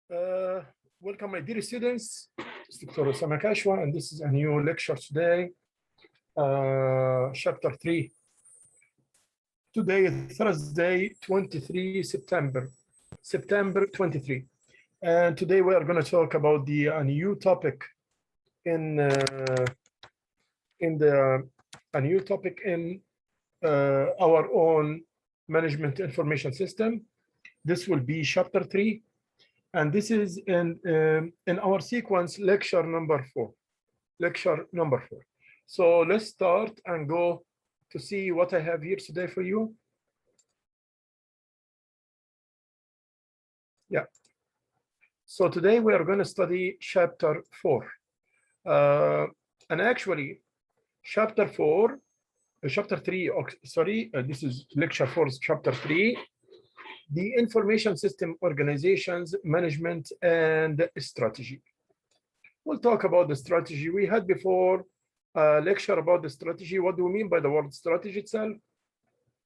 Uh, Welcome, my dear students. It's Dr. Osama Kashwa, and this is a new lecture today, chapter 3. Today is Thursday, 23 September 23. And today we are going to talk about a new topic in our own management information system. This will be chapter 3. And this is in our sequence, lecture number 4. So let's start and go to see what I have here today for you. Yeah. So today we are going to study chapter 4. And actually, chapter 3, this is lecture 4, chapter 3. The information system organizations, management, and strategy. We'll talk about the strategy. We had before a lecture about the strategy. What do we mean by the word strategy itself?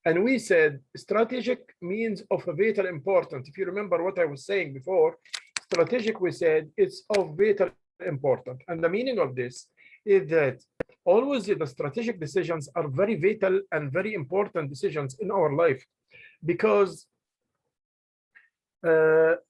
And we said strategic means of a vital importance. If you remember what I was saying before, strategic, we said it's of vital importance. And the meaning of this is that always the strategic decisions are very vital and very important decisions in our life, because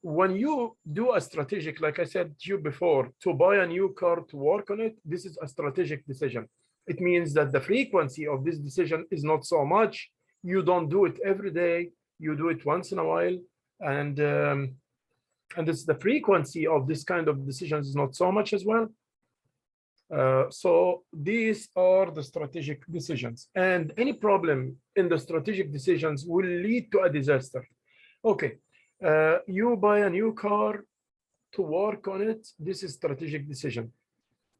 when you do a strategic, like I said to you before, to buy a new car, to work on it, this is a strategic decision. It means that the frequency of this decision is not so much. You don't do it every day. You do it once in a while. And it's the frequency of this kind of decisions is not so much as well. So these are the strategic decisions. And any problem in the strategic decisions will lead to a disaster. Okay. You buy a new car to work on it. This is strategic decision.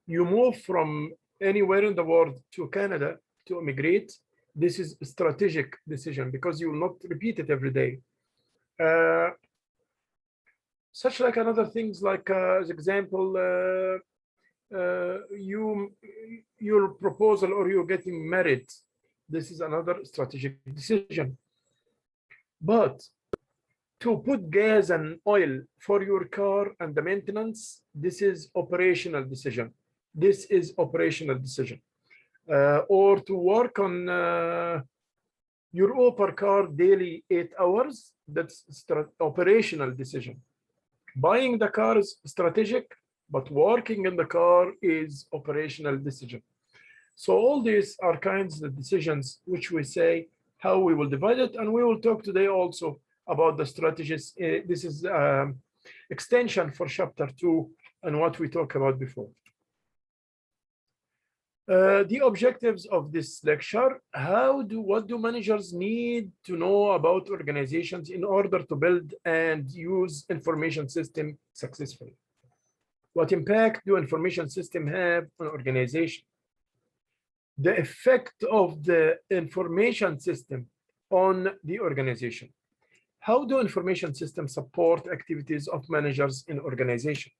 You move from anywhere in the world to Canada to immigrate. This is a strategic decision because you will not repeat it every day. Such like another things like, as example, your proposal or you're getting married. This is another strategic decision. But to put gas and oil for your car and the maintenance, this is operational decision. This is operational decision. Or to work on your Uber car daily 8 hours, that's operational decision. Buying the car is strategic, but working in the car is operational decision. So all these are kinds of decisions which we say how we will divide it, and we will talk today also about the strategies. This is extension for chapter 2 and what we talked about before. The objectives of this lecture: what do managers need to know about organizations in order to build and use information system successfully? What impact do information system have on organization? The effect of the information system on the organization. How do information systems support activities of managers in organization?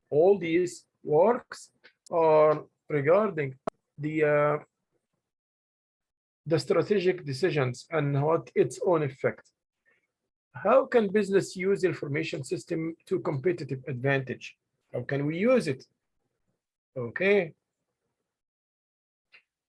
All these works are regarding the strategic decisions and what its own effect. How can business use information system to competitive advantage? How can we use it? Okay.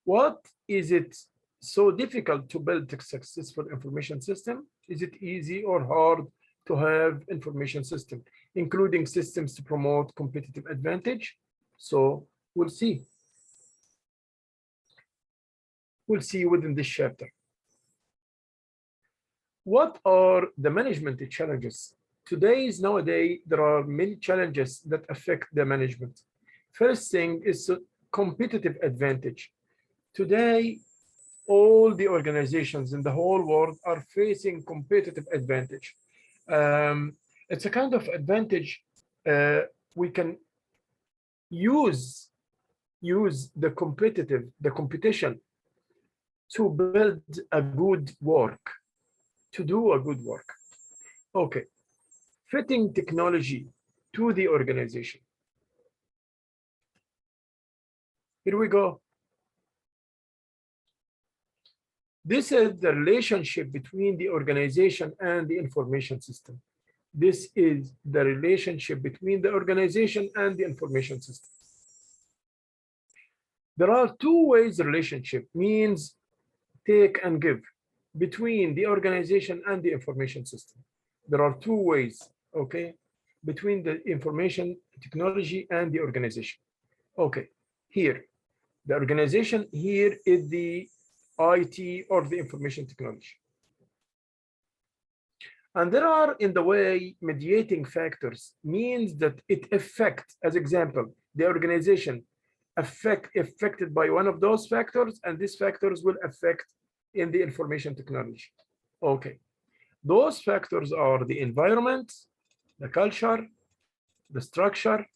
What is it so difficult to build a successful information system? Is it easy or hard to have information system, including systems to promote competitive advantage? So we'll see. We'll see within this chapter. What are the management challenges? Nowadays, there are many challenges that affect the management. First thing is competitive advantage. Today, all the organizations in the whole world are facing competitive advantage. It's a kind of advantage we can use the competition to build a good work, to do a good work. Okay, fitting technology to the organization. Here we go. This is the relationship between the organization and the information system. This is the relationship between the organization and the information system. There are two ways relationship, means take and give, between the organization and the information system. There are two ways, okay, between the information technology and the organization. Okay, here, the organization here is the IT or the information technology. And there are, in the way, mediating factors, means that it affects, as example, the organization affected by one of those factors, and these factors will affect in the information technology. Okay, those factors are the environment, the culture, the structure,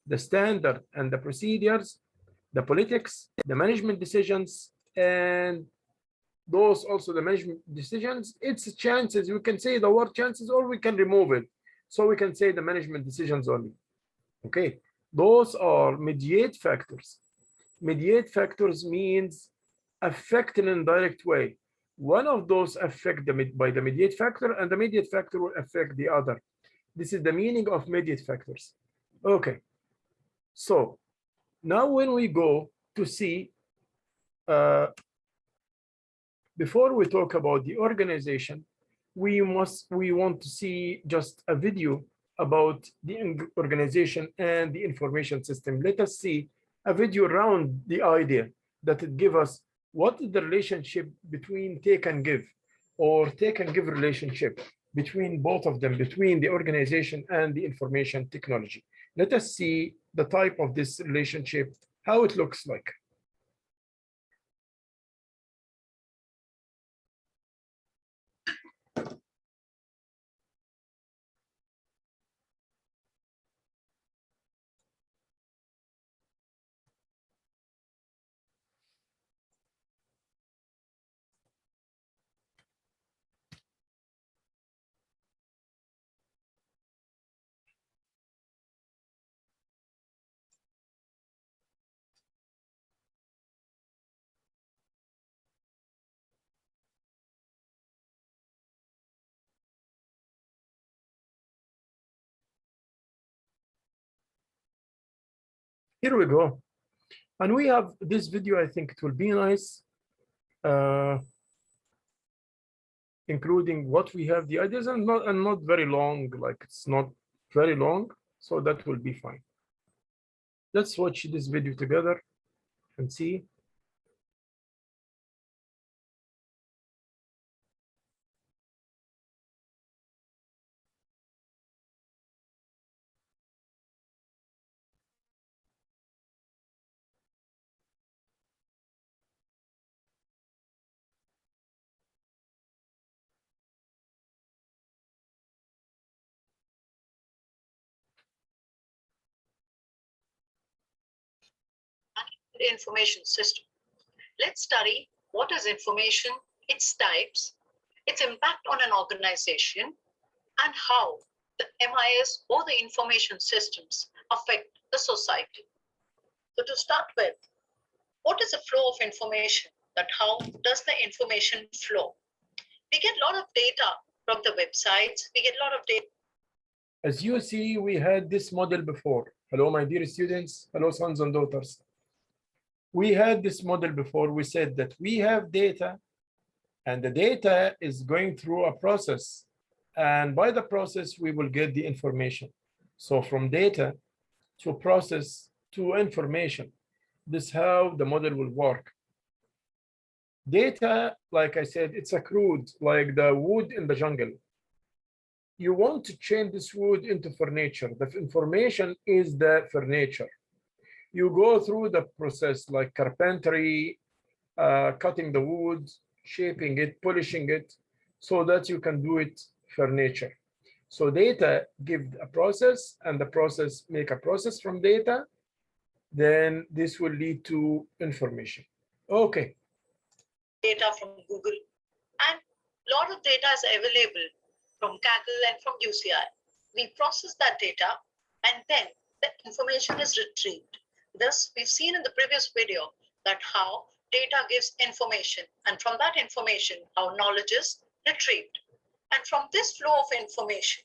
the standard and the procedures, the politics, the management decisions, and those also the management decisions. It's chances, we can say the word chances or we can remove it. So we can say the management decisions only. Okay, those are mediate factors. Mediate factors means affect in an indirect way. One of those affect by the mediate factor, and the mediate factor will affect the other. This is the meaning of mediate factors. Okay, so now when we go to see, before we talk about the organization, we want to see just a video about the organization and the information system. Let us see a video around the idea that it gives us what is the relationship between take and give, or take and give relationship between both of them, between the organization and the information technology. Let us see the type of this relationship, how it looks like. Here we go. And we have this video, I think it will be nice, including what we have, the ideas, and not very long, like it's not very long, so that will be fine. Let's watch this video together and see. Information system. Let's study what is information, its types, its impact on an organization, and how the MIS or the information systems affect the society. So to start with, what is the flow of information? That how does the information flow? We get a lot of data from the websites. We get a lot of data. As you see, we had this model before. Hello, my dear students. Hello, sons and daughters. We had this model before. We said that we have data, and the data is going through a process. And by the process, we will get the information. So from data to process to information, this is how the model will work. Data, like I said, it's a crude, like the wood in the jungle. You want to change this wood into furniture. The information is the furniture. You go through the process like carpentry, cutting the wood, shaping it, polishing it, so that you can do it furniture. So data give a process, and the process make a process from data. Then this will lead to information. Okay. Data from Google, and a lot of data is available from Kaggle and from UCI. We process that data, and then the information is retrieved. Thus, we've seen in the previous video that how data gives information, and from that information, how knowledge is retrieved. And from this flow of information,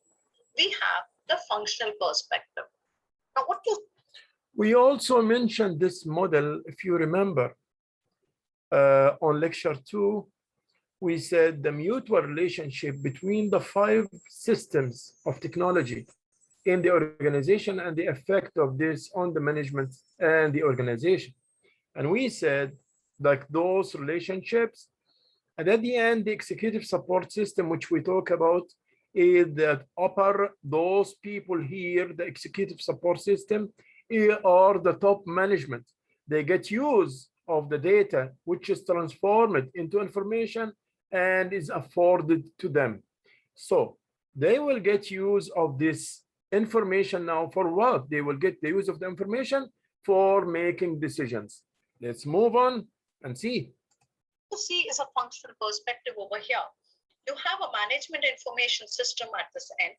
we have the functional perspective. Now, what do We also mentioned this model, if you remember, on lecture 2, we said the mutual relationship between the 5 systems of technology in the organization and the effect of this on the management and the organization. And we said, like those relationships, and at the end, the executive support system, which we talk about, is that upper, those people here, the executive support system, are the top management. They get use of the data, which is transformed into information and is afforded to them. So they will get use of this information now for what? They will get the use of the information for making decisions. Let's move on and see. you see is a functional perspective over here. You have a management information system at this end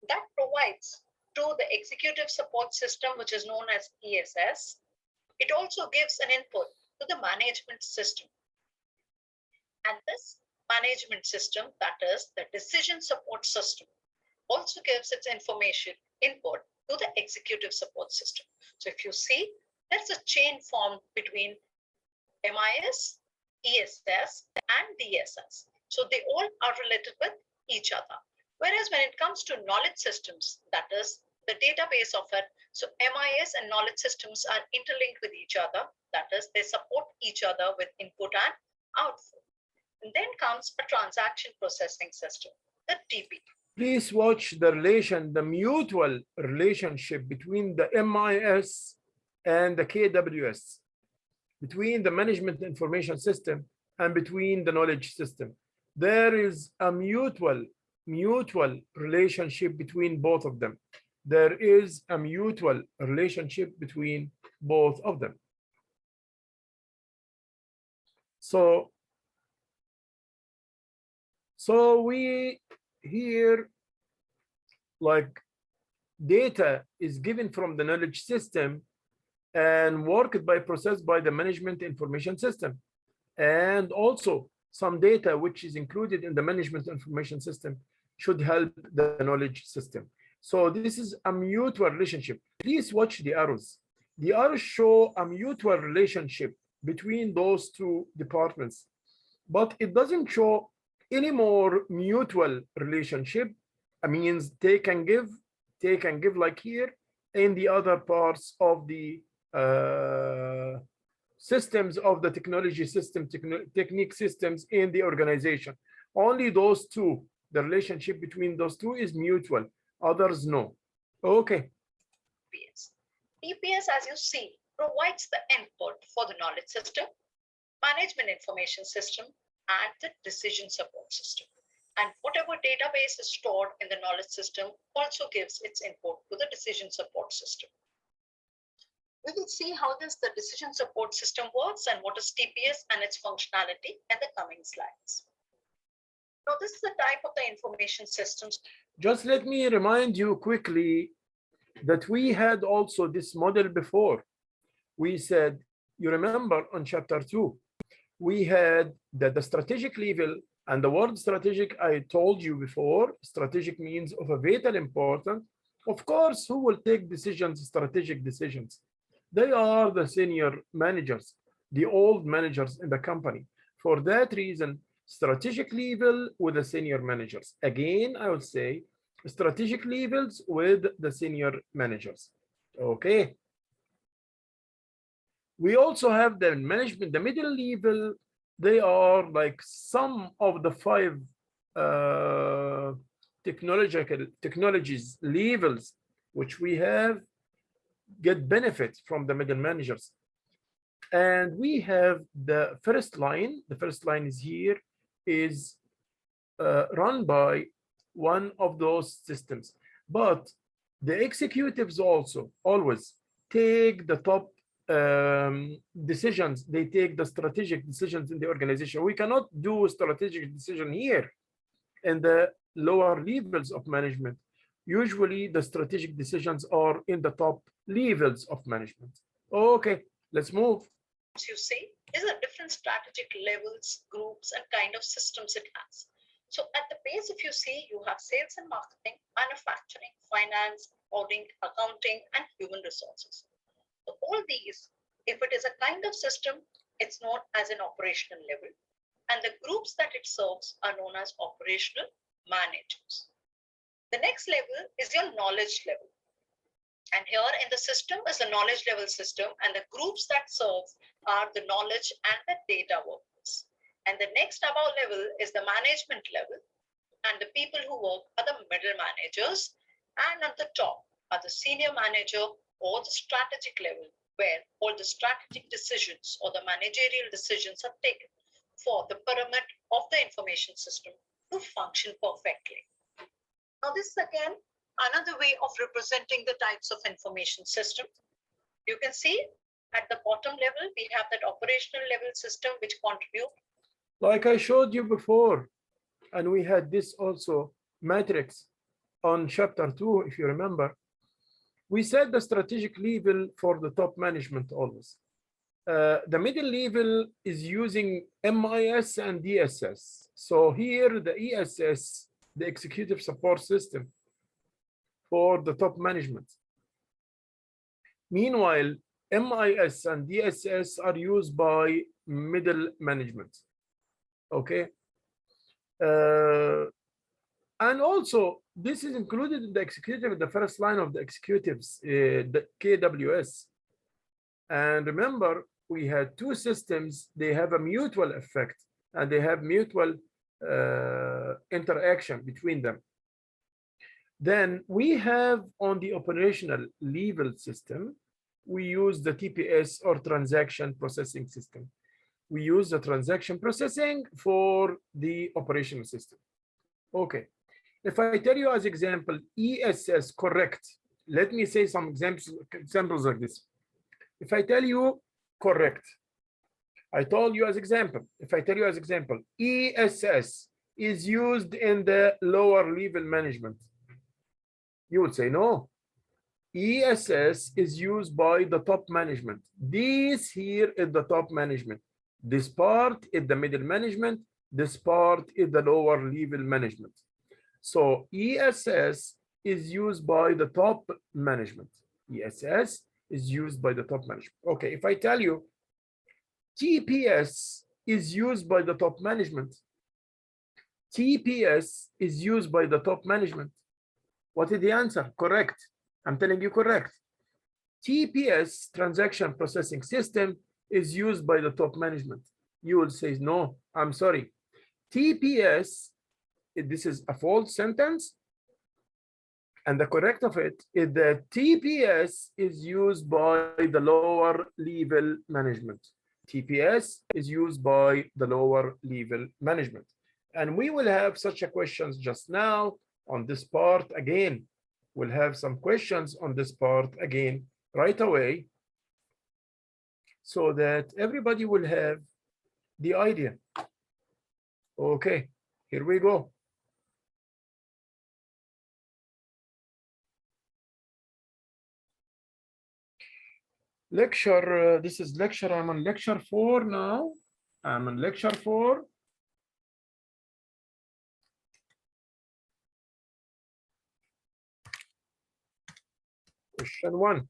that provides to the executive support system, which is known as ESS. It also gives an input to the management system. And this management system, that is the decision support system, also gives its information input to the executive support system. So if you see, there's a chain formed between MIS, ESS, and DSS. So they all are related with each other. Whereas when it comes to knowledge systems, that is the database of it, so MIS and knowledge systems are interlinked with each other. That is, they support each other with input and output. And then comes a transaction processing system, the TP. Please watch the relation, the mutual relationship between the MIS and the KWS, between the management information system and between the knowledge system. There is a mutual relationship between both of them. There is a mutual relationship between both of them. So we here, like, data is given from the knowledge system and processed by the management information system. And also some data which is included in the management information system should help the knowledge system. So this is a mutual relationship. Please watch the arrows. The arrows show a mutual relationship between those two departments, but it doesn't show any more mutual relationship. I mean, take and give like here in the other parts of the systems of the technology system, technique systems in the organization. Only those two, the relationship between those two is mutual, others no. Okay. TPS, as you see, provides the input for the knowledge system, management information system, and the decision support system. And whatever database is stored in the knowledge system also gives its input to the decision support system. We will see how the decision support system works and what is TPS and its functionality in the coming slides. Now, this is the type of the information systems. Just let me remind you quickly that we had also this model before. We said, you remember on chapter 2, we had that the strategic level, and the word strategic, I told you before, strategic means of a vital importance. Of course, who will take decisions, strategic decisions? They are the senior managers, the old managers in the company. For that reason, strategic level with the senior managers. Again, I would say strategic levels with the senior managers. Okay. We also have the management, the middle level. They are like some of the 5 technologies levels which we have get benefits from the middle managers. And we have the first line. The first line is here, is run by one of those systems. But the executives also always take the top decisions. They take the strategic decisions in the organization. We cannot do a strategic decision here in the lower levels of management. Usually the strategic decisions are in the top levels of management. Okay, let's move. As you see, these are different strategic levels, groups, and kind of systems it has. So at the base, if you see, you have sales and marketing, manufacturing, finance, auditing, accounting, and human resources. So all these, if it is a kind of system, it's known as an operational level. And the groups that it serves are known as operational managers. The next level is your knowledge level. And here in the system is the knowledge level system, and the groups that serves are the knowledge and the data workers. And the next above level is the management level, and the people who work are the middle managers. And at the top are the senior manager or the strategic level, where all the strategic decisions or the managerial decisions are taken for the pyramid of the information system to function perfectly. Now, this is again another way of representing the types of information system. You can see at the bottom level, we have that operational level system which contribute. Like I showed you before, and we had this also matrix on chapter 2, if you remember. We said the strategic level for the top management always. The middle level is using MIS and DSS. So here the ESS, the executive support system for the top management. Meanwhile, MIS and DSS are used by middle management. Okay. And also, this is included in the executive, the first line of the executives, the KWS. And remember, we had two systems, they have a mutual effect and they have mutual interaction between them. Then we have on the operational level system, we use the TPS or transaction processing system. We use the transaction processing for the operational system. Okay. If I tell you as example, ESS correct, let me say some examples like this. If I tell you correct, I told you as example, if I tell you as example, ESS is used in the lower level management, you would say no. ESS is used by the top management. This here is the top management. This part is the middle management. This part is the lower level management. So ESS is used by the top management. ESS is used by the top management. Okay, if I tell you TPS is used by the top management, TPS is used by the top management. What is the answer? Correct. I'm telling you correct. TPS, transaction processing system, is used by the top management. You will say, no, I'm sorry. TPS, this is a false sentence. And the correct of it is that TPS is used by the lower level management. TPS is used by the lower level management. And we will have such a questions just now on this part again. We'll have some questions on this part again right away so that everybody will have the idea. Okay, here we go. Lecture, this is lecture, I'm on lecture 4 now. I'm on lecture 4. Question 1,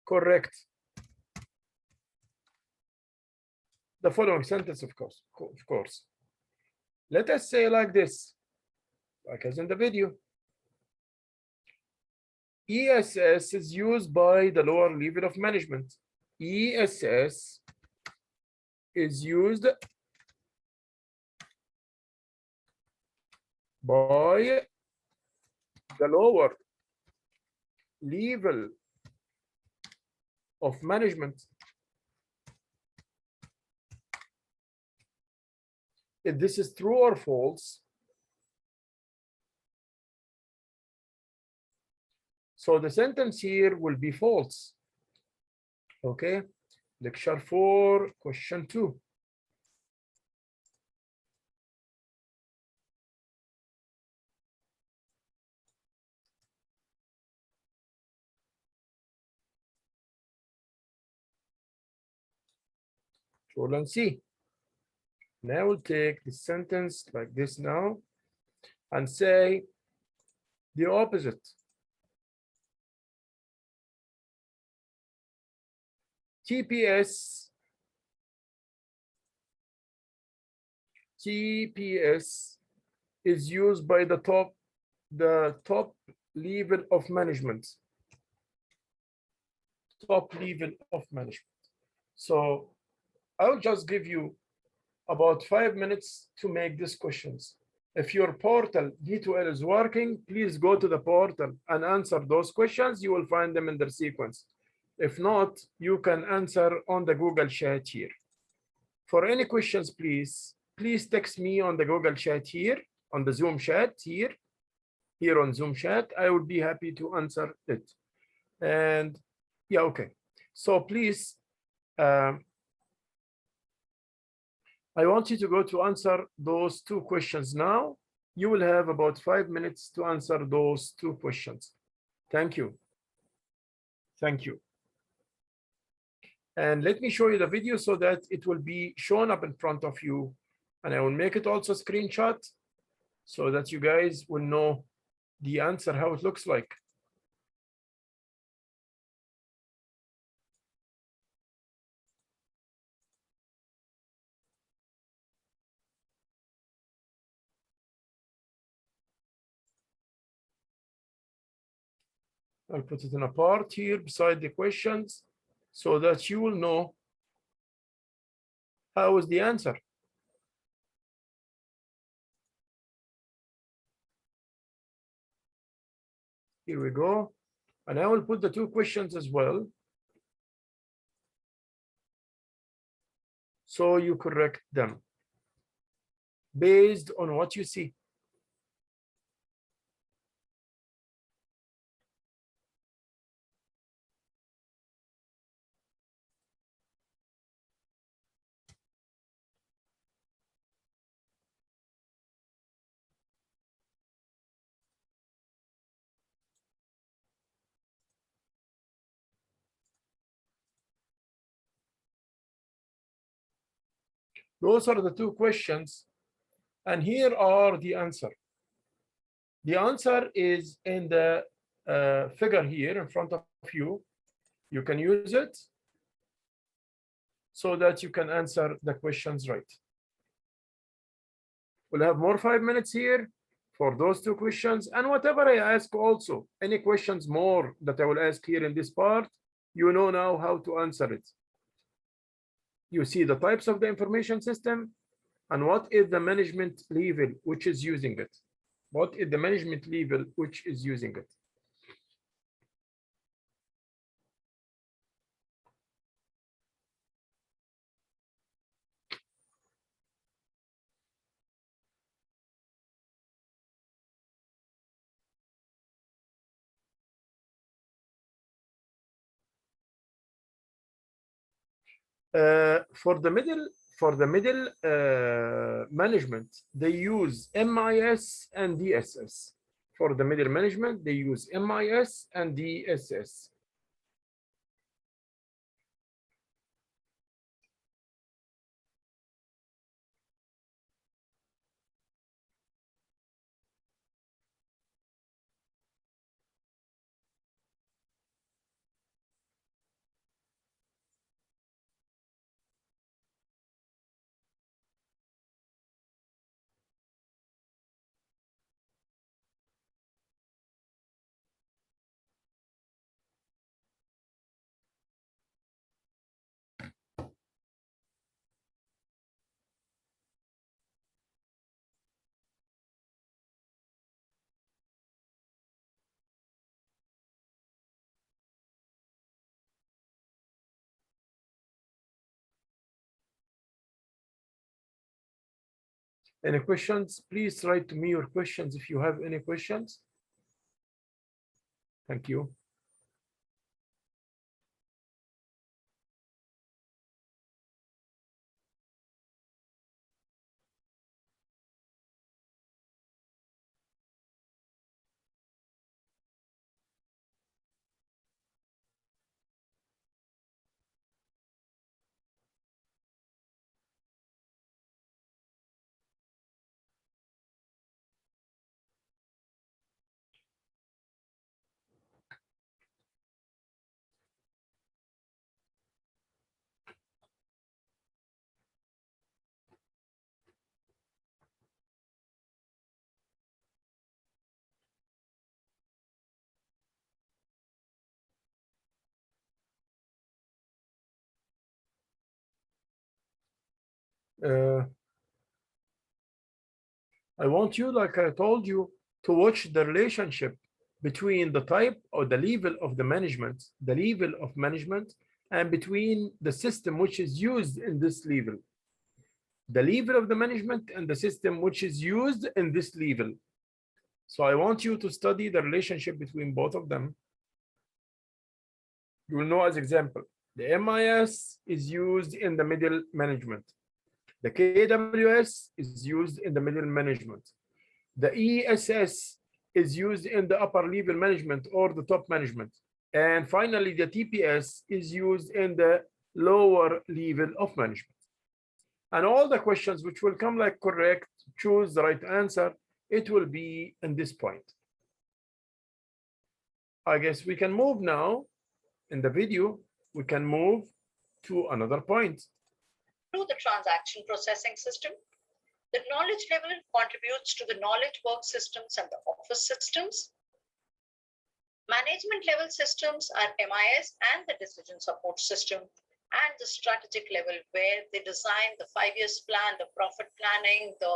correct. The following sentence, of course. Let us say like this, like as in the video. ESS is used by the lower level of management. ESS is used by the lower level of management. If this is true or false, so the sentence here will be false. Okay, lecture 4, question 2. Control and C. And I will take the sentence like this now and say the opposite. TPS is used by the top level of management. Top level of management. So I'll just give you about 5 minutes to make these questions. If your portal D2L is working, please go to the portal and answer those questions. You will find them in their sequence. If not, you can answer on the Google chat here. For any questions, please text me on the Google chat here, on the Zoom chat here on Zoom chat. I would be happy to answer it. And yeah, okay. So please, I want you to go to answer those two questions now. You will have about 5 minutes to answer those two questions. Thank you. Thank you. And let me show you the video so that it will be shown up in front of you. And I will make it also screenshot so that you guys will know the answer, how it looks like. I'll put it in a part here beside the questions so that you will know how is the answer. Here we go. And I will put the two questions as well, so you correct them based on what you see. Those are the two questions, and here are the answer. The answer is in the figure here in front of you. You can use it so that you can answer the questions right. We'll have more 5 minutes here for those two questions, and whatever I ask also, any questions more that I will ask here in this part, you know now how to answer it. You see the types of the information system and what is the management level which is using it. What is the management level which is using it? For the middle management, they use MIS and DSS. For the middle management, they use MIS and DSS. Any questions? Please write to me your questions if you have any questions. Thank you. Uh, I want you, like I told you, to watch the relationship between the type or the level of the level of management, and between the system which is used in this level, the level of the management and the system which is used in this level. So I want you to study the relationship between both of them. You will know as example, the MIS is used in the middle management. The KWS is used in the middle management. The ESS is used in the upper level management or the top management. And finally, the TPS is used in the lower level of management. And all the questions which will come like correct, choose the right answer, it will be in this point. I guess we can move now in the video, we can move to another point. Through the transaction processing system, the knowledge level contributes to the knowledge work systems and the office systems. Management level systems are MIS and the decision support system, and the strategic level where they design the 5 years plan, the profit planning, the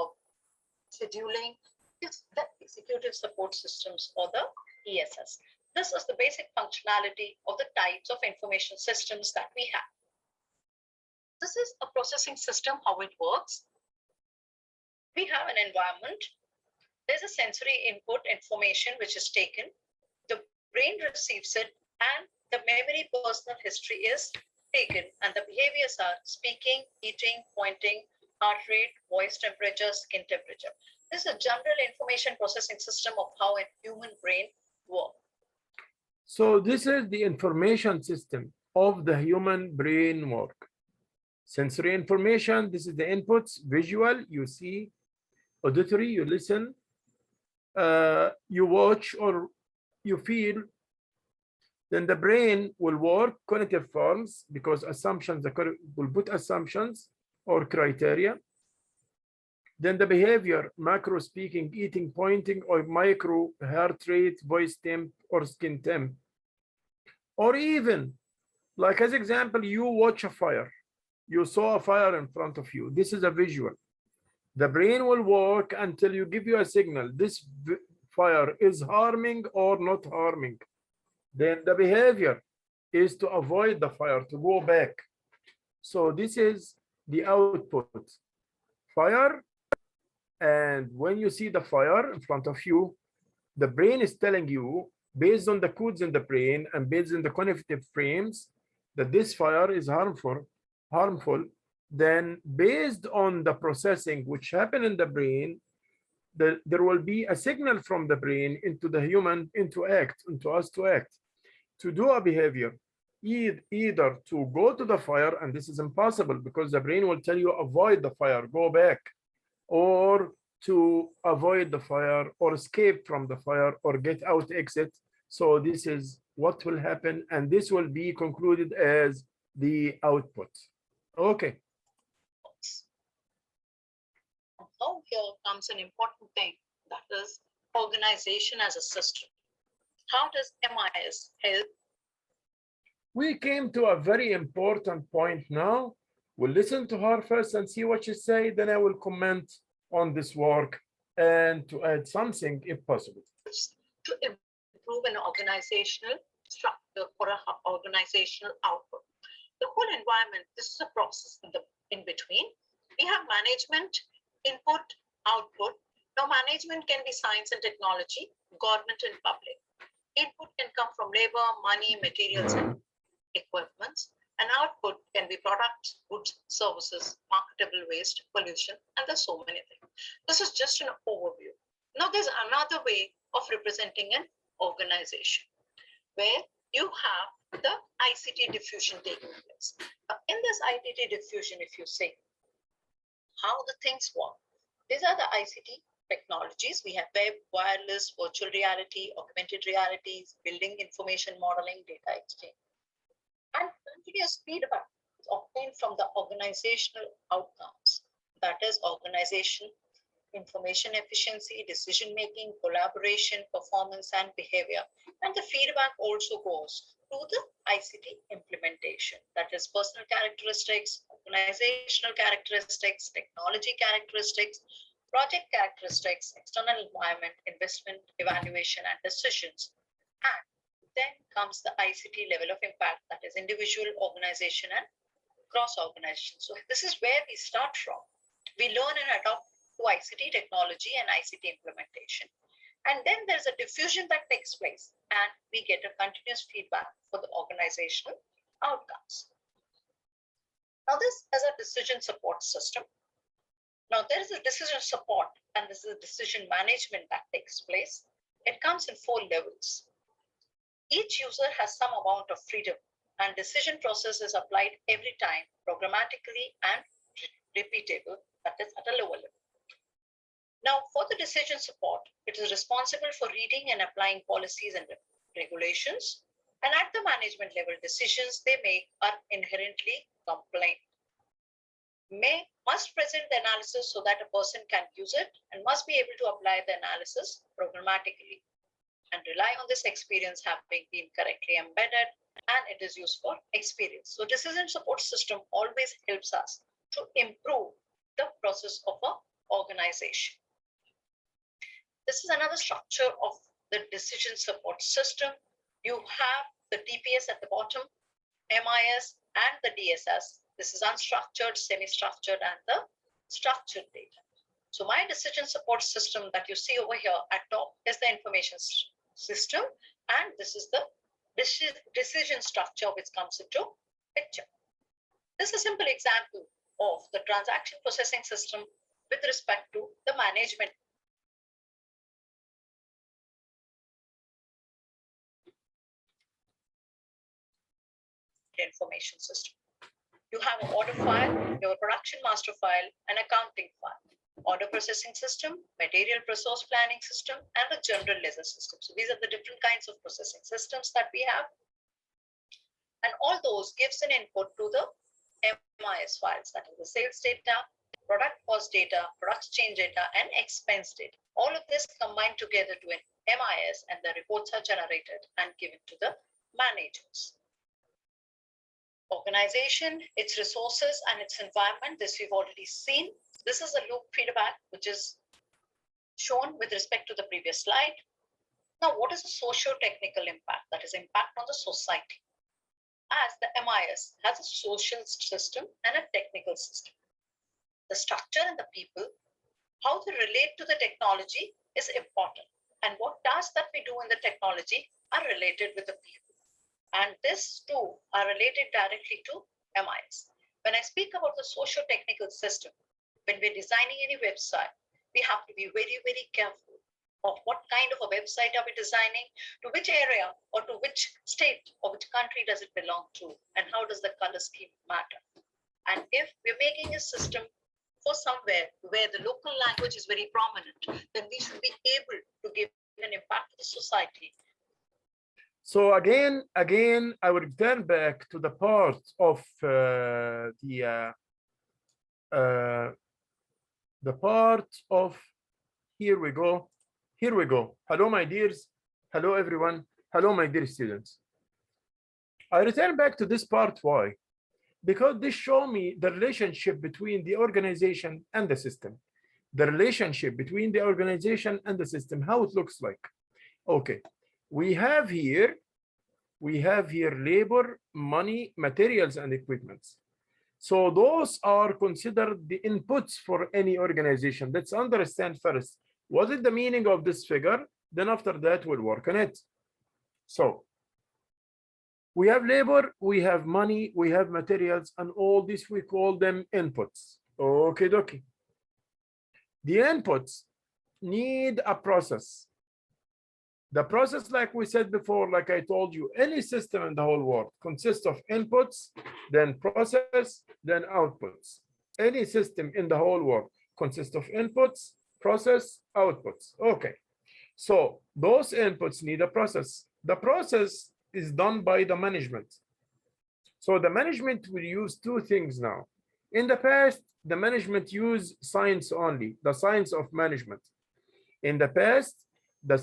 scheduling, is the executive support systems or the ESS. This is the basic functionality of the types of information systems that we have. This is a processing system, how it works. We have an environment. There's a sensory input information which is taken. The brain receives it, and the memory personal history is taken, and the behaviors are speaking, eating, pointing, heart rate, voice temperature, skin temperature. This is a general information processing system of how a human brain works. So this is the information system of the human brain work. Sensory information, this is the inputs: visual, you see; auditory, you listen; you watch or you feel. Then the brain will work cognitive forms, because assumptions will put assumptions or criteria. Then the behavior: macro, speaking, eating, pointing; or micro, heart rate, voice temp, or skin temp. Or even, like as example, you watch a fire. You saw a fire in front of you. This is a visual. The brain will work until you give you a signal. This fire is harming or not harming. Then the behavior is to avoid the fire, to go back. So this is the output. Fire, and when you see the fire in front of you, the brain is telling you, based on the codes in the brain and based on the cognitive frames, that this fire is harmful. Then based on the processing which happen in the brain, there will be a signal from the brain into the human, into us to act, to do a behavior, either to go to the fire, and this is impossible because the brain will tell you avoid the fire, go back, or to avoid the fire or escape from the fire or get out, exit. So this is what will happen, and this will be concluded as the output. Okay. Now here comes an important thing, that is organization as a system. How does MIS help? We came to a very important point now. We'll listen to her first and see what she say, then I will comment on this work and to add something if possible. To improve an organizational structure for an organizational output. The whole environment, this is a process in between. We have management, input, output. Now management can be science and technology, government and public. Input can come from labor, money, materials, and equipments. And output can be products, goods, services, marketable waste, pollution, and there's so many things. This is just an overview. Now there's another way of representing an organization where you have the ICT diffusion taking place. In this ICT diffusion, if you say how the things work, these are the ICT technologies. We have web, wireless, virtual reality, augmented realities, building information modeling, data exchange. And continuous feedback is obtained from the organizational outcomes. That is, organization information efficiency, decision-making, collaboration, performance, and behavior. And the feedback also goes to the ICT implementation. That is personal characteristics, organizational characteristics, technology characteristics, project characteristics, external environment, investment, evaluation, and decisions. And then comes the ICT level of impact, that is individual, organization, and cross-organization. So this is where we start from. We learn and adopt to ICT technology and ICT implementation. And then there's a diffusion that takes place, and we get a continuous feedback for the organizational outcomes. Now, this is a decision support system. Now, there is a decision support, and this is a decision management that takes place. It comes in 4 levels. Each user has some amount of freedom, and decision process is applied every time, programmatically and repeatable, that is at a lower level. Now, for the decision support, it is responsible for reading and applying policies and regulations. And at the management level, decisions they make are inherently compliant. Must present the analysis so that a person can use it, and must be able to apply the analysis programmatically and rely on this experience having been correctly embedded, and it is used for experience. So decision support system always helps us to improve the process of an organization. This is another structure of the decision support system. You have the DPS at the bottom, MIS, and the DSS. This is unstructured, semi-structured, and the structured data. So my decision support system that you see over here at top is the information system, and this is the decision structure which comes into picture. This is a simple example of the transaction processing system with respect to the management. Information system. You have an order file, your production master file, an accounting file, order processing system, material resource planning system, and a general ledger system. So these are the different kinds of processing systems that we have. And all those gives an input to the MIS files, that is the sales data, product cost data, product change data, and expense data. All of this combined together to an MIS, and the reports are generated and given to the managers. Organization, its resources, and its environment, this we've already seen. This is a loop feedback which is shown with respect to the previous slide. Now, what is the socio-technical impact? That is impact on the society. As the MIS has a social system and a technical system. The structure and the people, how they relate to the technology is important. And what tasks that we do in the technology are related with the people. And this too are related directly to MIS. When I speak about the socio-technical system, when we're designing any website, we have to be very, very careful of what kind of a website are we designing, to which area or to which state or which country does it belong to, and how does the color scheme matter. And if we're making a system for somewhere where the local language is very prominent, then we should be able to give an impact to the society. So again, I will return back to the part of the part of, here we go. Hello, my dears. Hello, everyone. Hello, my dear students. I return back to this part. Why? Because this shows me the relationship between the organization and the system. The relationship between the organization and the system, how it looks like. Okay. We have here labor, money, materials, and equipments. So those are considered the inputs for any organization. Let's understand first, what is the meaning of this figure? Then after that, we'll work on it. So we have labor, we have money, we have materials, and all this we call them inputs. Okay, dokie. The inputs need a process. The process, like we said before, like I told you, any system in the whole world consists of inputs, then process, then outputs. Any system in the whole world consists of inputs, process, outputs. Okay. So those inputs need a process. The process is done by the management. So the management will use two things now. In the past, the management used science only, the science of management. In the past, the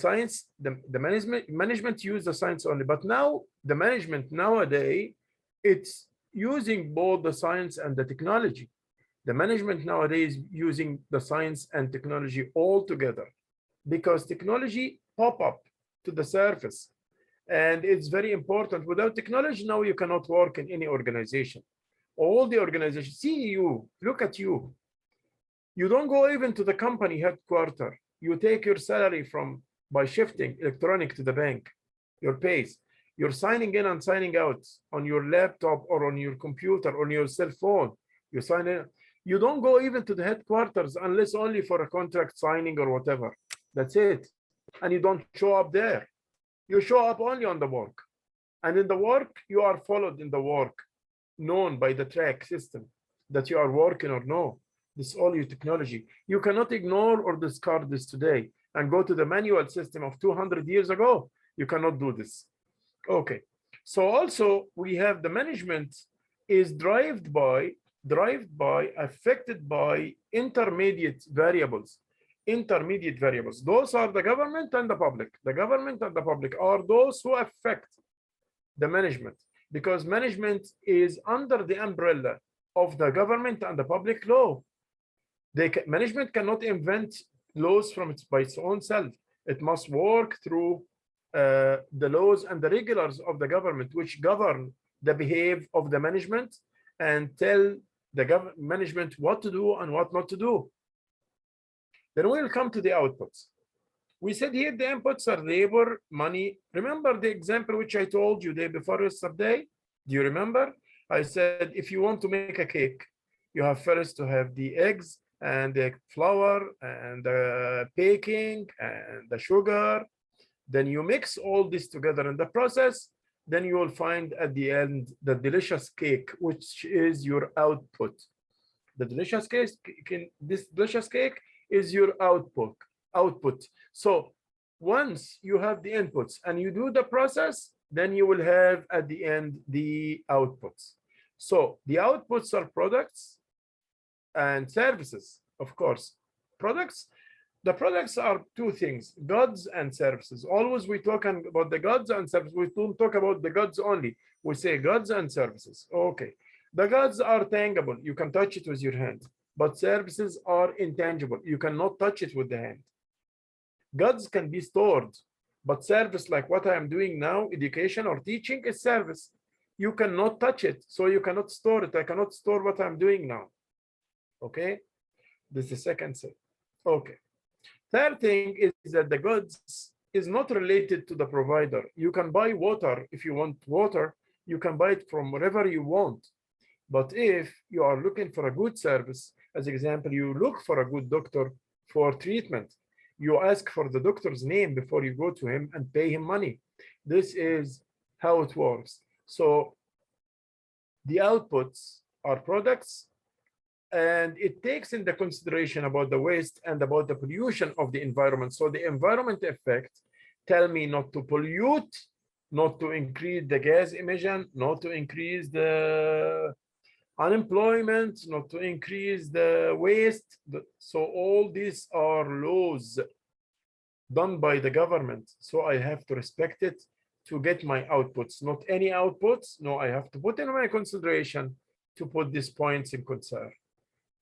management used the science only, but now the management nowadays, it's using both the science and the technology. The management nowadays using the science and technology all together because technology pop up to the surface. And it's very important. Without technology, now you cannot work in any organization. All the organizations, see you, look at you. You don't go even to the company headquarters. You take your salary from by shifting electronic to the bank, your pays. You're signing in and signing out on your laptop or on your computer, on your cell phone. You sign in. You don't go even to the headquarters unless only for a contract signing or whatever. That's it. And you don't show up there. You show up only on the work. And in the work, you are followed in the work, known by the track system that you are working or no. This is all your technology. You cannot ignore or discard this today and go to the manual system of 200 years ago. You cannot do this. Okay. So also we have the management is affected by intermediate variables. Intermediate variables. Those are the government and the public. The government and the public are those who affect the management because management is under the umbrella of the government and the public law. Management cannot invent laws by its own self. It must work through the laws and the regulars of the government, which govern the behavior of the management and tell the management what to do and what not to do. Then we'll come to the outputs. We said here the inputs are labor, money. Remember the example which I told you day before yesterday? Do you remember? I said if you want to make a cake, you have first to have the eggs and the flour and the baking and the sugar. Then you mix all this together in the process. Then you will find at the end the delicious cake, which is your output. The delicious cake, this delicious cake is your output. So once you have the inputs and you do the process, then you will have at the end the outputs. So the outputs are products and services, of course. The products are two things, goods and services. Always we talk about the goods and services. We don't talk about the goods only. We say goods and services. Okay. The goods are tangible. You can touch it with your hand. But services are intangible. You cannot touch it with the hand. Goods can be stored, but service like what I am doing now, education or teaching, is service. You cannot touch it, so you cannot store it. I cannot store what I'm doing now. Okay, this is the second thing. Okay. Third thing is that the goods is not related to the provider. You can buy water if you want water. You can buy it from wherever you want. But if you are looking for a good service, as example, you look for a good doctor for treatment, you ask for the doctor's name before you go to him and pay him money. This is how it works. So the outputs are products, and it takes into consideration about the waste and about the pollution of the environment. So the environment effect tell me not to pollute, not to increase the gas emission, not to increase the unemployment, not to increase the waste. So all these are laws done by the government. So I have to respect it to get my outputs, not any outputs. No, I have to put in my consideration to put these points in concern.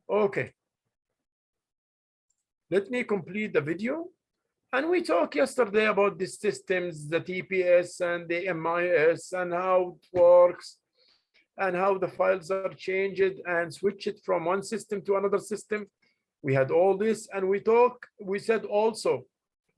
Okay. Let me complete the video. And we talked yesterday about the systems, the TPS and the MIS and how it works and how the files are changed and switch it from one system to another system. We had all this, and we said also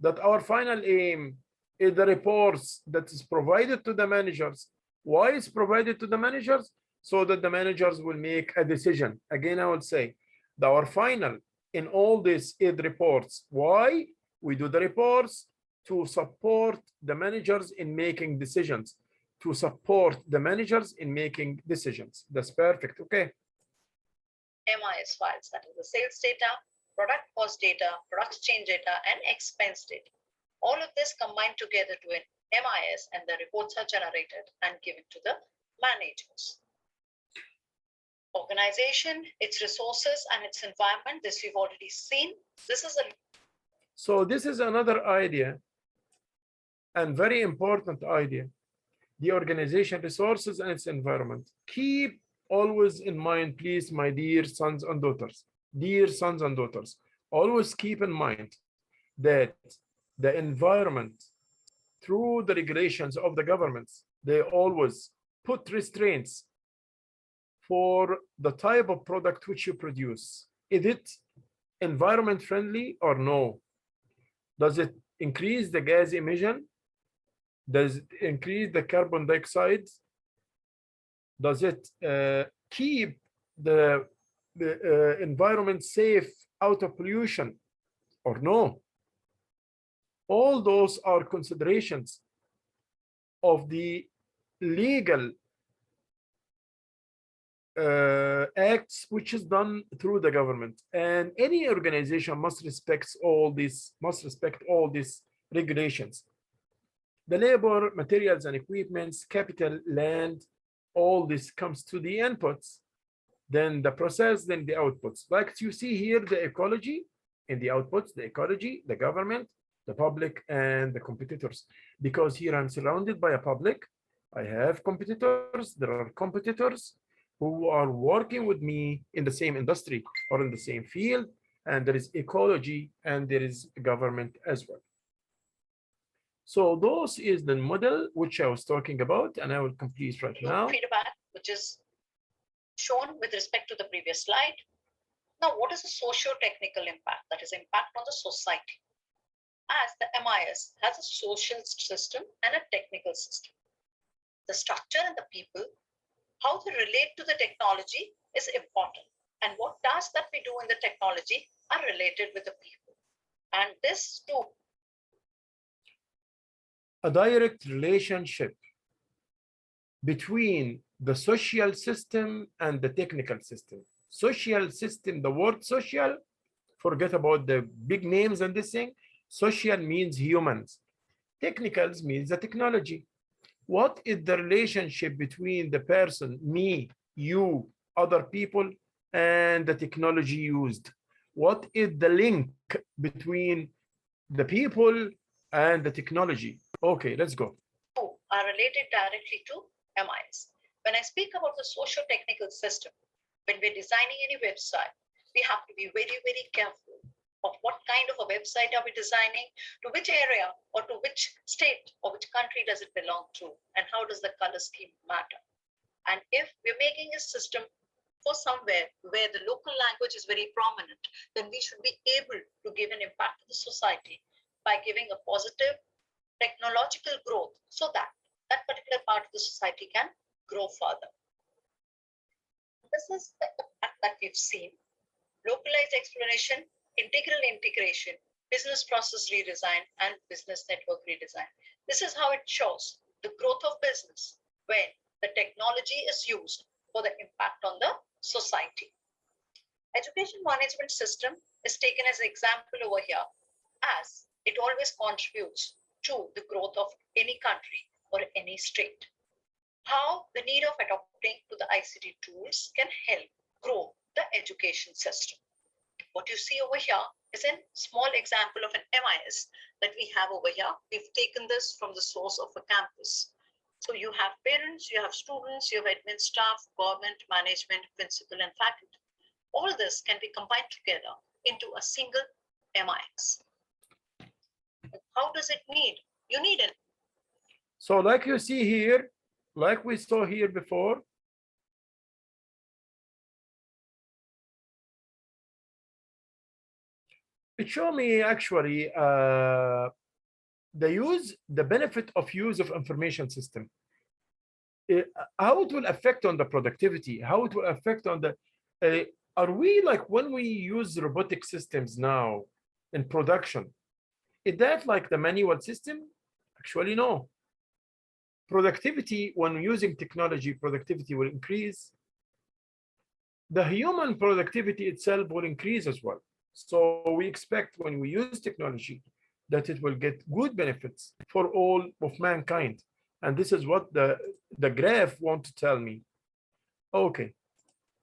that our final aim is the reports that is provided to the managers. Why is provided to the managers? So that the managers will make a decision. Again, I would say that our final in all this is reports. Why? We do the reports to support the managers in making decisions. To support the managers in making decisions. That's perfect. Okay. MIS files, that is the sales data, product cost data, product change data, and expense data. All of this combined together to an MIS, and the reports are generated and given to the managers. organization, its resources, and its environment. This we've already seen. So this is another idea and very important idea. The organization, resources, and its environment. Keep always in mind, please, my dear sons and daughters. Dear sons and daughters, always keep in mind that the environment, through the regulations of the governments, they always put restraints for the type of product which you produce. Is it environment friendly or no? Does it increase the gas emission? Does it increase the carbon dioxide? Does it keep the environment safe out of pollution or no? All those are considerations of the legal acts which is done through the government, and any organization must respect all these regulations. The labor, materials and equipments, capital, land, all this comes to the inputs, then the process, then the outputs. Like you see here, the ecology in the outputs, the ecology, the government, the public, and the competitors. Because here I'm surrounded by a public, I have competitors, there are competitors who are working with me in the same industry or in the same field, and there is ecology and there is government as well. So those is the model which I was talking about, and I will complete right now. Feedback, which is shown with respect to the previous slide. Now, what is the socio-technical impact? That is impact on the society. As the MIS has a social system and a technical system. The structure and the people, how they relate to the technology is important. And what tasks that we do in the technology are related with the people. And this too. A direct relationship between the social system and the technical system. Social system, the word social, forget about the big names and this thing. Social means humans. Technicals means the technology. What is the relationship between the person, me, you, other people, and the technology used? What is the link between the people and the technology? Okay, let's go. Are related directly to MIS. When I speak about the socio-technical system, when we're designing any website, we have to be very, very careful of what kind of a website are we designing, to which area or to which state or which country does it belong to, and how does the color scheme matter. And if we're making a system for somewhere where the local language is very prominent, then we should be able to give an impact to the society by giving a positive technological growth so that that particular part of the society can grow further. This is the impact that we've seen: localized exploration, integral integration, business process redesign, and business network redesign. This is how it shows the growth of business when the technology is used for the impact on the society. Education management system is taken as an example over here, as it always contributes to the growth of any country or any state. How the need of adopting to the ICT tools can help grow the education system. What you see over here is a small example of an MIS that we have over here. We've taken this from the source of a campus. So you have parents, you have students, you have admin staff, government, management, principal, and faculty. All this can be combined together into a single MIS. How does it need? You need it. So like you see here, like we saw here before, it showed me actually the benefit of use of information system. How it will affect on the productivity, how it will affect on the, are we like when we use robotic systems now in production, is that like the manual system? Actually, no. Productivity, when using technology, productivity will increase. The human productivity itself will increase as well. So we expect when we use technology that it will get good benefits for all of mankind. And this is what the graph want to tell me. Okay.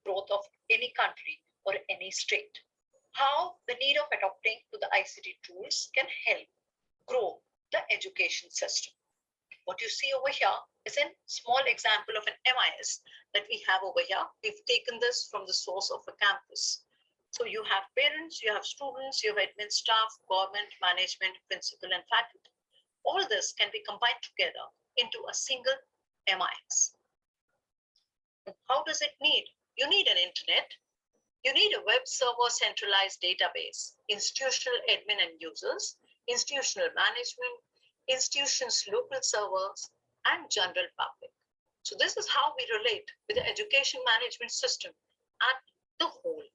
growth of any country or any state. How the need of adopting to the ICT tools can help grow the education system. What you see over here is a small example of an MIS that we have over here. We've taken this from the source of a campus. So you have parents, you have students, you have admin staff, government, management, principal, and faculty. All this can be combined together into a single MIS. How does it need? You need an internet. You need a web server centralized database, institutional admin and users, institutional management, institutions' local servers, and general public. So this is how we relate with the education management system at the whole.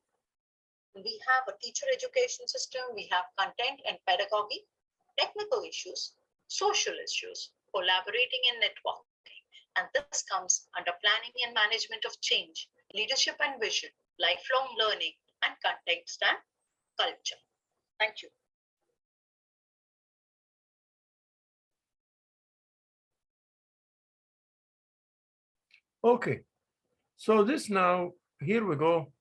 We have a teacher education system, we have content and pedagogy, technical issues, social issues, collaborating and networking. And this comes under planning and management of change, leadership and vision, lifelong learning, and context and culture. Thank you. Okay, so this now, here we go.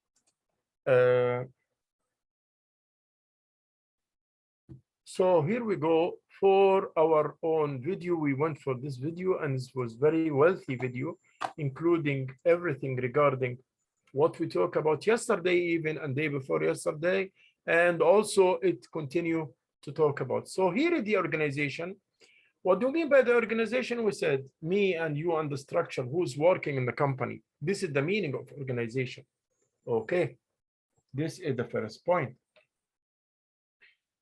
So here we go for our own video. We went for this video, and this was very wealthy video, including everything regarding what we talked about yesterday, even and day before yesterday, and also it continue to talk about. So here is the organization. What do you mean by the organization? We said me and you and the structure, who's working in the company. This is the meaning of organization. Okay, this is the first point.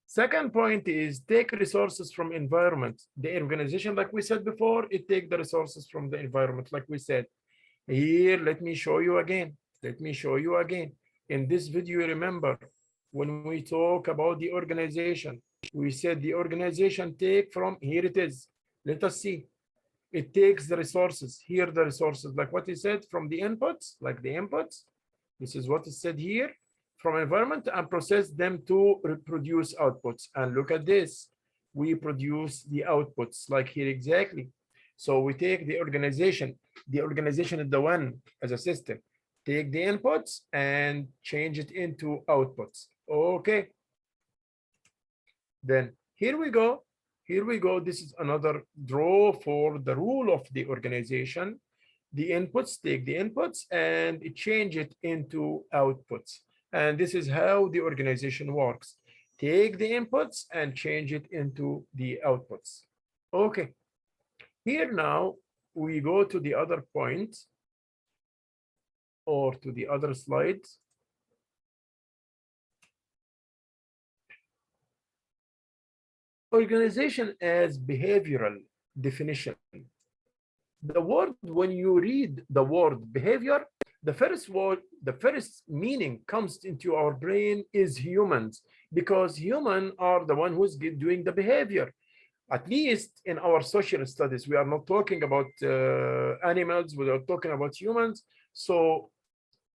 Second point is take resources from environment. The organization, like we said before, it take the resources from the environment, like we said. Here, let me show you again. Let me show you again. In this video, remember, when we talk about the organization, we said the organization take from, here it is. Let us see. It takes the resources. Here the resources, like what he said, from the inputs, like the inputs. This is what is said here. From environment, and process them to reproduce outputs. And look at this. We produce the outputs, like here exactly. So we take the organization. The organization is the one as a system. Take the inputs and change it into outputs. Okay. Then here we go. Here we go. This is another draw for the rule of the organization. The inputs, take the inputs and change it into outputs. And this is how the organization works. Take the inputs and change it into the outputs. Okay. Here now we go to the other point or to the other slide. Organization as behavioral definition. The word, when you read the word behavior, the first word, the first meaning comes into our brain is humans, because humans are the one who's doing the behavior. At least in our social studies, we are not talking about animals, we are talking about humans. So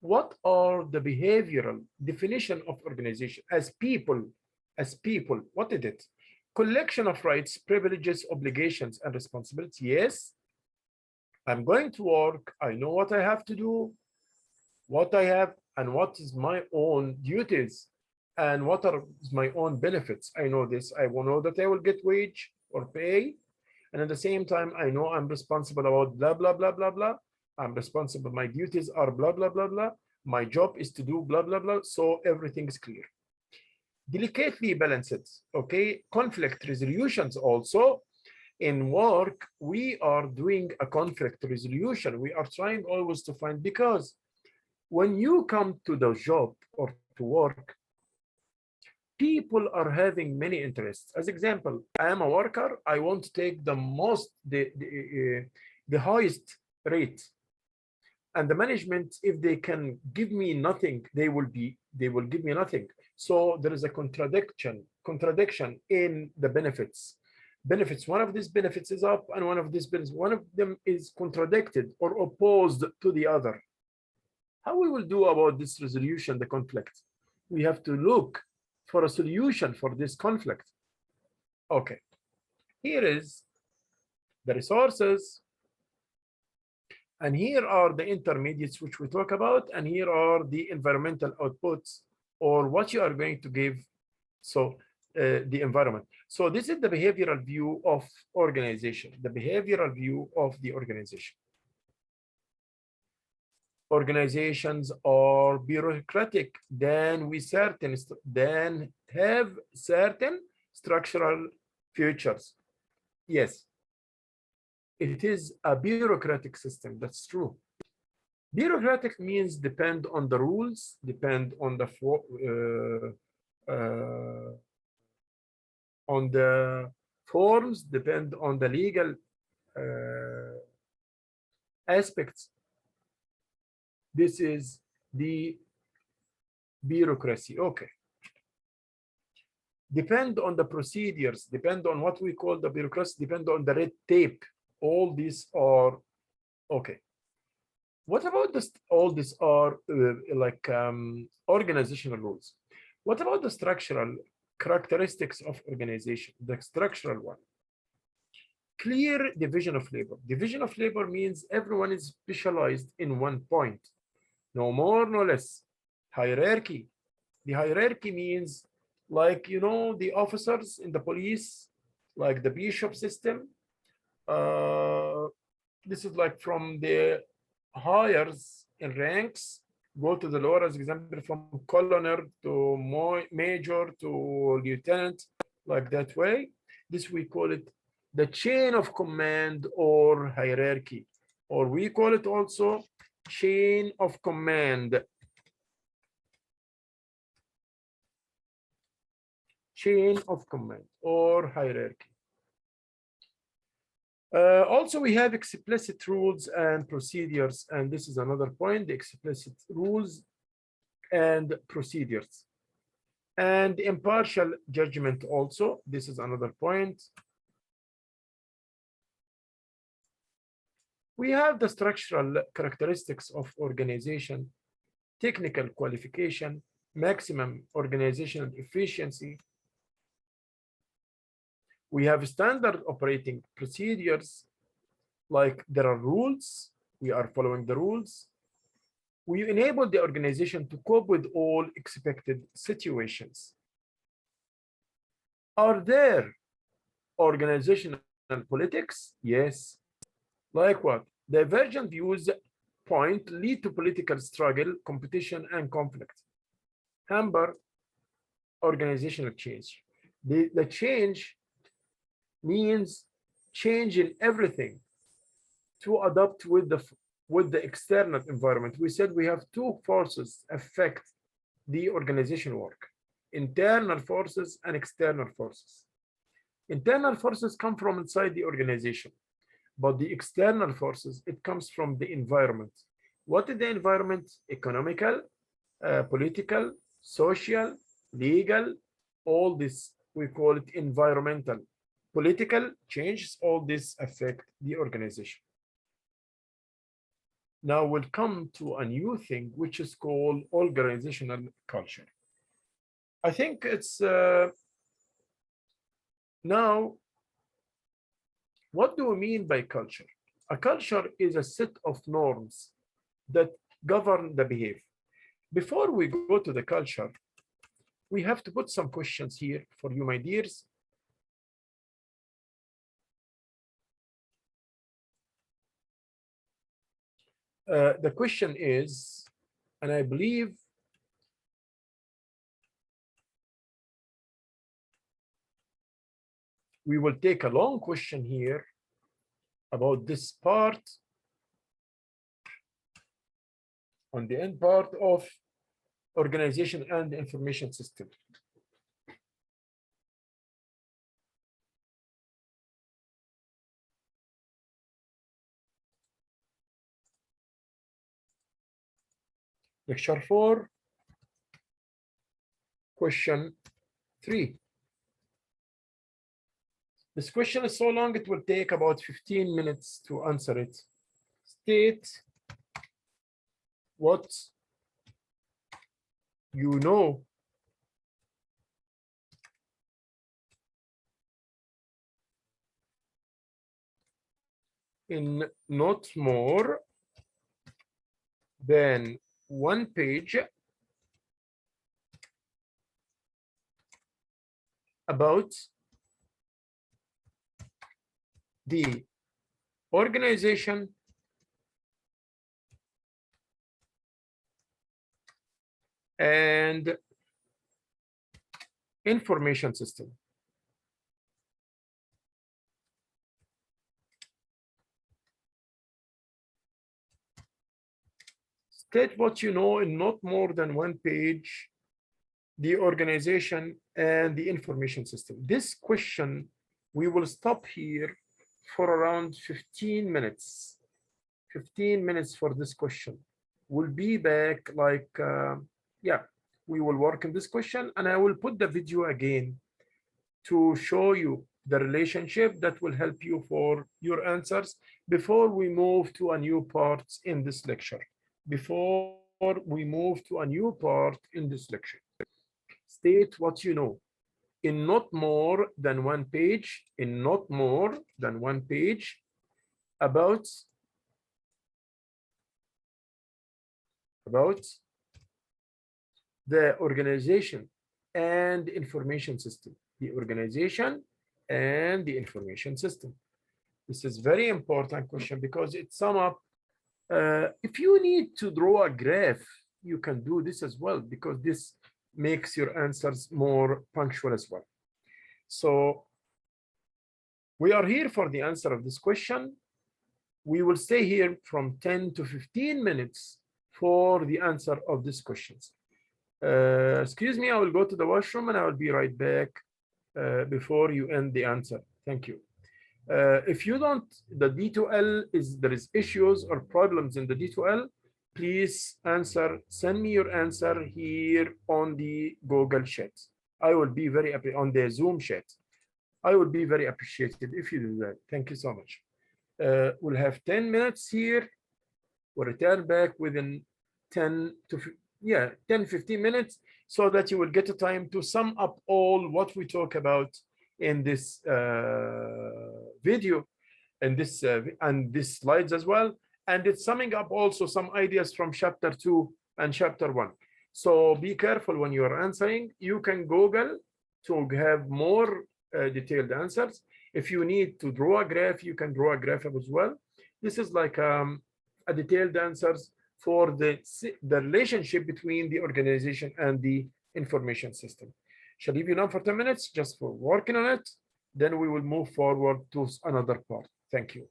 what are the behavioral definition of organization? As people, what is it? Collection of rights, privileges, obligations, and responsibilities. Yes, I'm going to work. I know what I have to do, what I have, and what is my own duties, and what are my own benefits. I know this. I will know that I will get wage or pay. And at the same time, I know I'm responsible about blah, blah, blah, blah, blah. I'm responsible. My duties are blah, blah, blah, blah. My job is to do blah, blah, blah. So everything is clear. Delicately balanced. Okay. Conflict resolutions also. In work, we are doing a conflict resolution. We are trying always to find, because when you come to the job or to work, people are having many interests. As example, I am a worker. I want to take the most, the highest rate. And the management, if they can give me nothing, they will give me nothing. So there is a contradiction in the benefits. One of these benefits is up, and one of them is contradicted or opposed to the other. How we will do about this resolution, the conflict? We have to look for a solution for this conflict. Okay, here is the resources. And here are the intermediates which we talk about, and here are the environmental outputs or what you are going to give. So the environment. So this is the behavioral view of organization, the behavioral view of the organization. Organizations are bureaucratic, then have certain structural features. Yes, it is a bureaucratic system. That's true. Bureaucratic means depend on the rules, depend on the forms, depend on the legal aspects. This is the bureaucracy. Okay. Depend on the procedures, depend on what we call the bureaucracy, depend on the red tape. All these are okay. What about this? All these are organizational rules. What about the structural characteristics of organization? The structural one. Clear division of labor. Division of labor means everyone is specialized in one point. No more, no less. Hierarchy. The hierarchy means, like, you know, the officers in the police, like the bishop system. This is like from the hires in ranks, go to the lower, as example, from colonel to major to lieutenant, like that way. This we call it the chain of command or hierarchy, or we call it also chain of command. Chain of command or hierarchy. Also, we have explicit rules and procedures, and this is another point, the explicit rules and procedures. And impartial judgment also, this is another point. We have the structural characteristics of organization, technical qualification, maximum organizational efficiency. We have standard operating procedures, like there are rules, we are following the rules. We enable the organization to cope with all expected situations. Are there organizational politics? Yes. Like what? Divergent views point lead to political struggle, competition, and conflict. Hamper organizational change. The change means change in everything to adapt with the external environment. We said we have two forces affect the organization work: internal forces and external forces. Internal forces come from inside the organization, but the external forces, it comes from the environment. What is the environment? Economical, political, social, legal, all this, we call it environmental. Political changes, all this affect the organization. Now we'll come to a new thing, which is called organizational culture. I think it's now, what do we mean by culture? A culture is a set of norms that govern the behavior. Before we go to the culture, we have to put some questions here for you, my dears. The question is, and I believe we will take a long question here about this part, on the end part of organization and information system. Lecture 4, question 3. This question is so long, it will take about 15 minutes to answer it. State what you know in not more than one page about the organization and information system. State what you know in not more than one page, the organization and the information system. This question, we will stop here for around 15 minutes. 15 minutes for this question. We'll be back like, yeah, we will work on this question and I will put the video again to show you the relationship that will help you for your answers before we move to a new part in this lecture. Before we move to a new part in this lecture, state what you know in not more than one page, in not more than one page about the organization and information system, the organization and the information system. This is very important question because it sum up. If you need to draw a graph, you can do this as well because this makes your answers more punctual as well. So we are here for the answer of this question. We will stay here from 10 to 15 minutes for the answer of these questions. Excuse me, I will go to the washroom and I will be right back before you end the answer. Thank you. If you don't, the D2L there is issues or problems in the D2L, please send me your answer here on the Google chat. I will be very happy on the Zoom chat. I will be very appreciated if you do that. Thank you so much. We'll have 10 minutes here. We'll return back within 10 to 15 minutes so that you will get a time to sum up all what we talk about in this video and this slides as well, and it's summing up also some ideas from chapter 2 and chapter 1. So be careful when you are answering. You can Google to have more detailed answers. If you need to draw a graph, you can draw a graph as well. This is like a detailed answers for the relationship between the organization and the information system. Shall leave you now for 10 minutes just for working on it. Then we will move forward to another part. Thank you.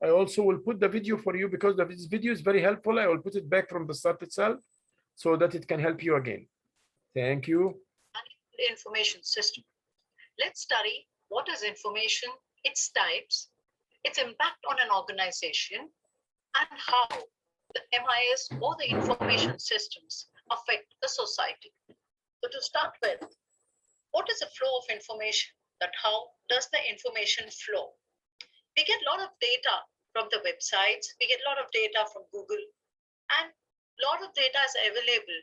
I also will put the video for you because this video is very helpful. I will put it back from the start itself so that it can help you again. Thank you. Information system. Let's study what is information, its types, its impact on an organization, and how the MIS or the information systems affect the society. So to start with, what is the flow of information? That how does the information flow? We get a lot of data from the websites, we get a lot of data from Google, and a lot of data is available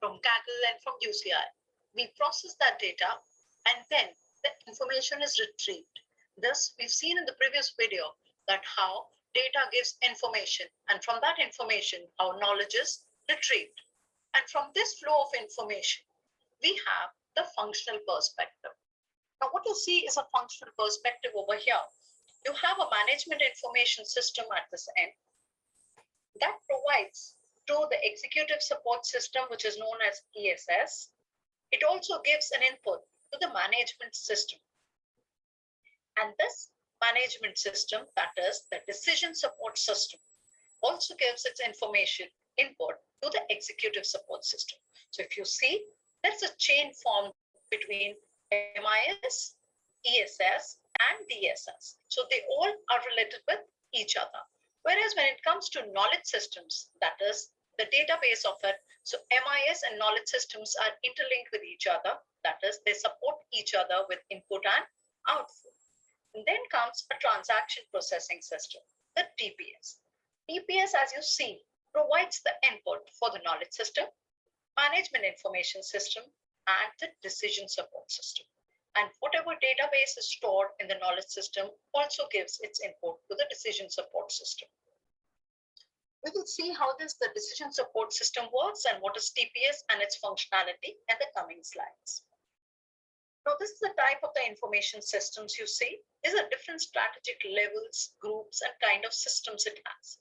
from Kaggle and from UCI. We process that data and then the information is retrieved. Thus, we've seen in the previous video that how data gives information, and from that information, how knowledge is retrieved. And from this flow of information, we have the functional perspective. Now, what you see is a functional perspective over here. You have a management information system at this end that provides to the executive support system, which is known as ESS. It also gives an input to the management system. And this management system, that is the decision support system, also gives its information input to the executive support system. So if you see, there's a chain formed between MIS, ESS, and DSS. So they all are related with each other. Whereas when it comes to knowledge systems, that is the database of it, so MIS and knowledge systems are interlinked with each other. That is, they support each other with input and output. And then comes a transaction processing system, the TPS. TPS, as you see, provides the input for the knowledge system, management information system, and the decision support system. And whatever database is stored in the knowledge system also gives its input to the decision support system. We will see how the decision support system works and what is TPS and its functionality in the coming slides. Now, this is the type of the information systems you see. These are different strategic levels, groups, and kind of systems it has.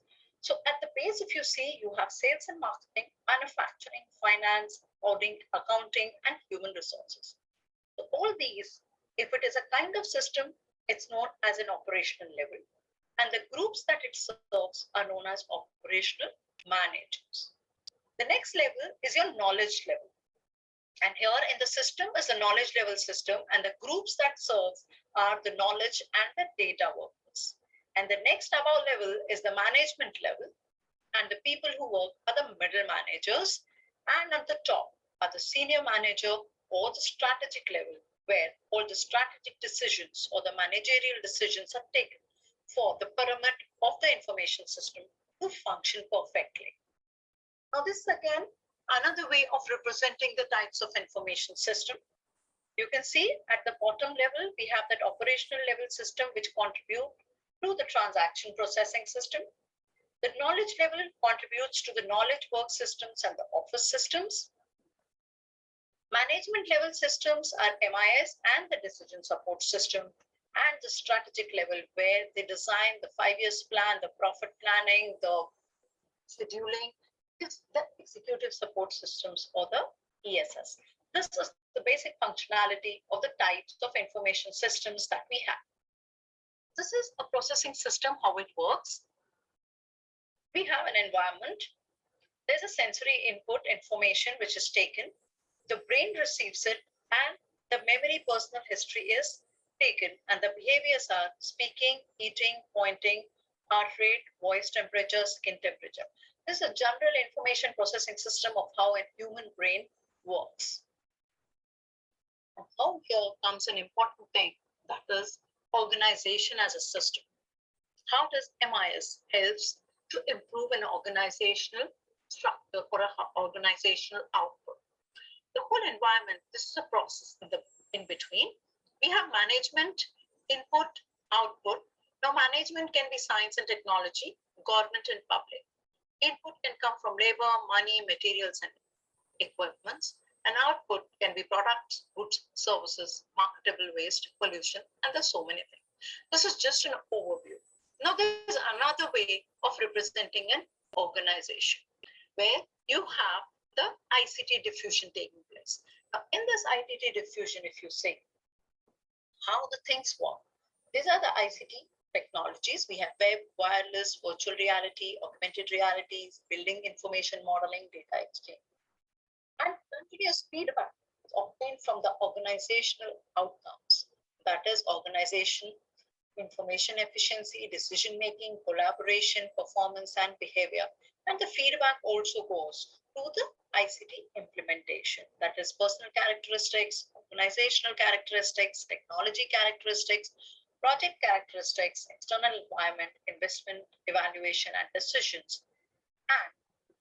So at the base, if you see, you have sales and marketing, manufacturing, finance, auditing, accounting, and human resources. So all these, if it is a kind of system, it's known as an operational level. And the groups that it serves are known as operational managers. The next level is your knowledge level. And here in the system is the knowledge level system, and the groups that serves are the knowledge and the data workers. And the next above level is the management level, and the people who work are the middle managers. And at the top are the senior manager or the strategic level, where all the strategic decisions or the managerial decisions are taken for the pyramid of the information system to function perfectly. Now, this is again another way of representing the types of information system. You can see at the bottom level, we have that operational level system which contribute to the transaction processing system. The knowledge level contributes to the knowledge work systems and the office systems. Management level systems are MIS and the decision support system, and the strategic level where they design the 5 years plan, the profit planning, the scheduling, is the executive support systems or the ESS. This is the basic functionality of the types of information systems that we have. This is a processing system, how it works. We have an environment. There's a sensory input information which is taken. The brain receives it, and the memory personal history is taken, and the behaviors are speaking, eating, pointing, heart rate, voice temperature, skin temperature. This is a general information processing system of how a human brain works. And now here comes an important thing, that is organization as a system. How does MIS helps to improve an organizational structure or an organizational output? The whole environment, this is a process in between. We have management, input, output. Now, management can be science and technology, government and public. Input can come from labor, money, materials, and equipments. And output can be products, goods, services, marketable waste, pollution, and there's so many things. This is just an overview. Now, there's another way of representing an organization where you have the ICT diffusion taking place. Now, in this ICT diffusion, if you say how the things work, these are the ICT technologies. We have web, wireless, virtual reality, augmented realities, building information modeling, data exchange. And continuous feedback is obtained from the organizational outcomes. That is organization, information efficiency, decision-making, collaboration, performance, and behavior. And the feedback also goes to the ICT implementation. That is personal characteristics, organizational characteristics, technology characteristics, project characteristics, external environment, investment, evaluation, and decisions. And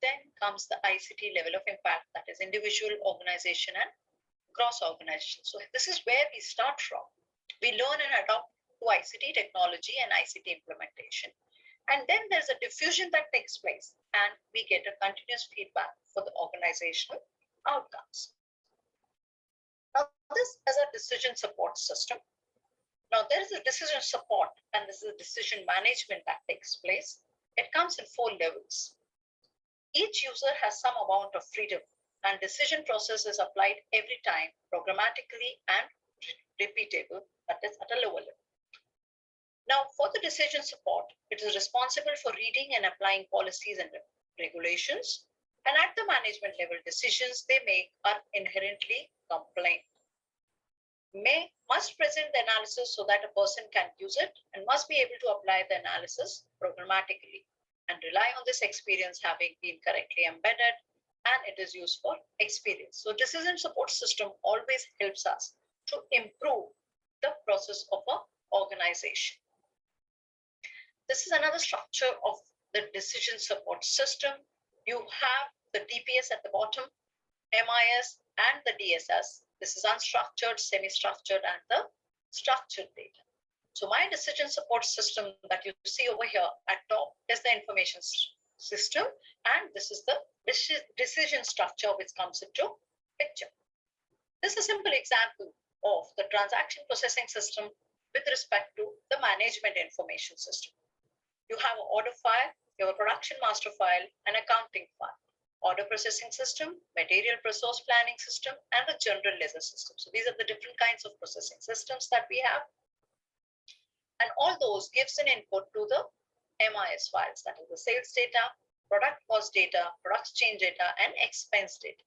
then comes the ICT level of impact, that is individual, organization, and cross organization. So this is where we start from. We learn and adopt to ICT technology and ICT implementation. And then there's a diffusion that takes place, and we get a continuous feedback for the organizational outcomes. Now, this is a decision support system. Now, there is a decision support, and this is a decision management that takes place. It comes in 4 levels. Each user has some amount of freedom, and decision process is applied every time, programmatically and repeatable, that is at a lower level. Now, for the decision support, it is responsible for reading and applying policies and regulations. And at the management level, decisions they make are inherently compliant. Must present the analysis so that a person can use it, and must be able to apply the analysis programmatically and rely on this experience having been correctly embedded, and it is used for experience. So decision support system always helps us to improve the process of an organization. This is another structure of the decision support system. You have the DPS at the bottom, MIS, and the DSS. This is unstructured, semi-structured, and the structured data. So my decision support system that you see over here at top is the information system, and this is the decision structure which comes into picture. This is a simple example of the transaction processing system with respect to the management information system. You have an order file, you have a production master file, an accounting file, order processing system, material resource planning system, and the general ledger system. So these are the different kinds of processing systems that we have. And all those gives an input to the MIS files, that is the sales data, product cost data, product change data, and expense data.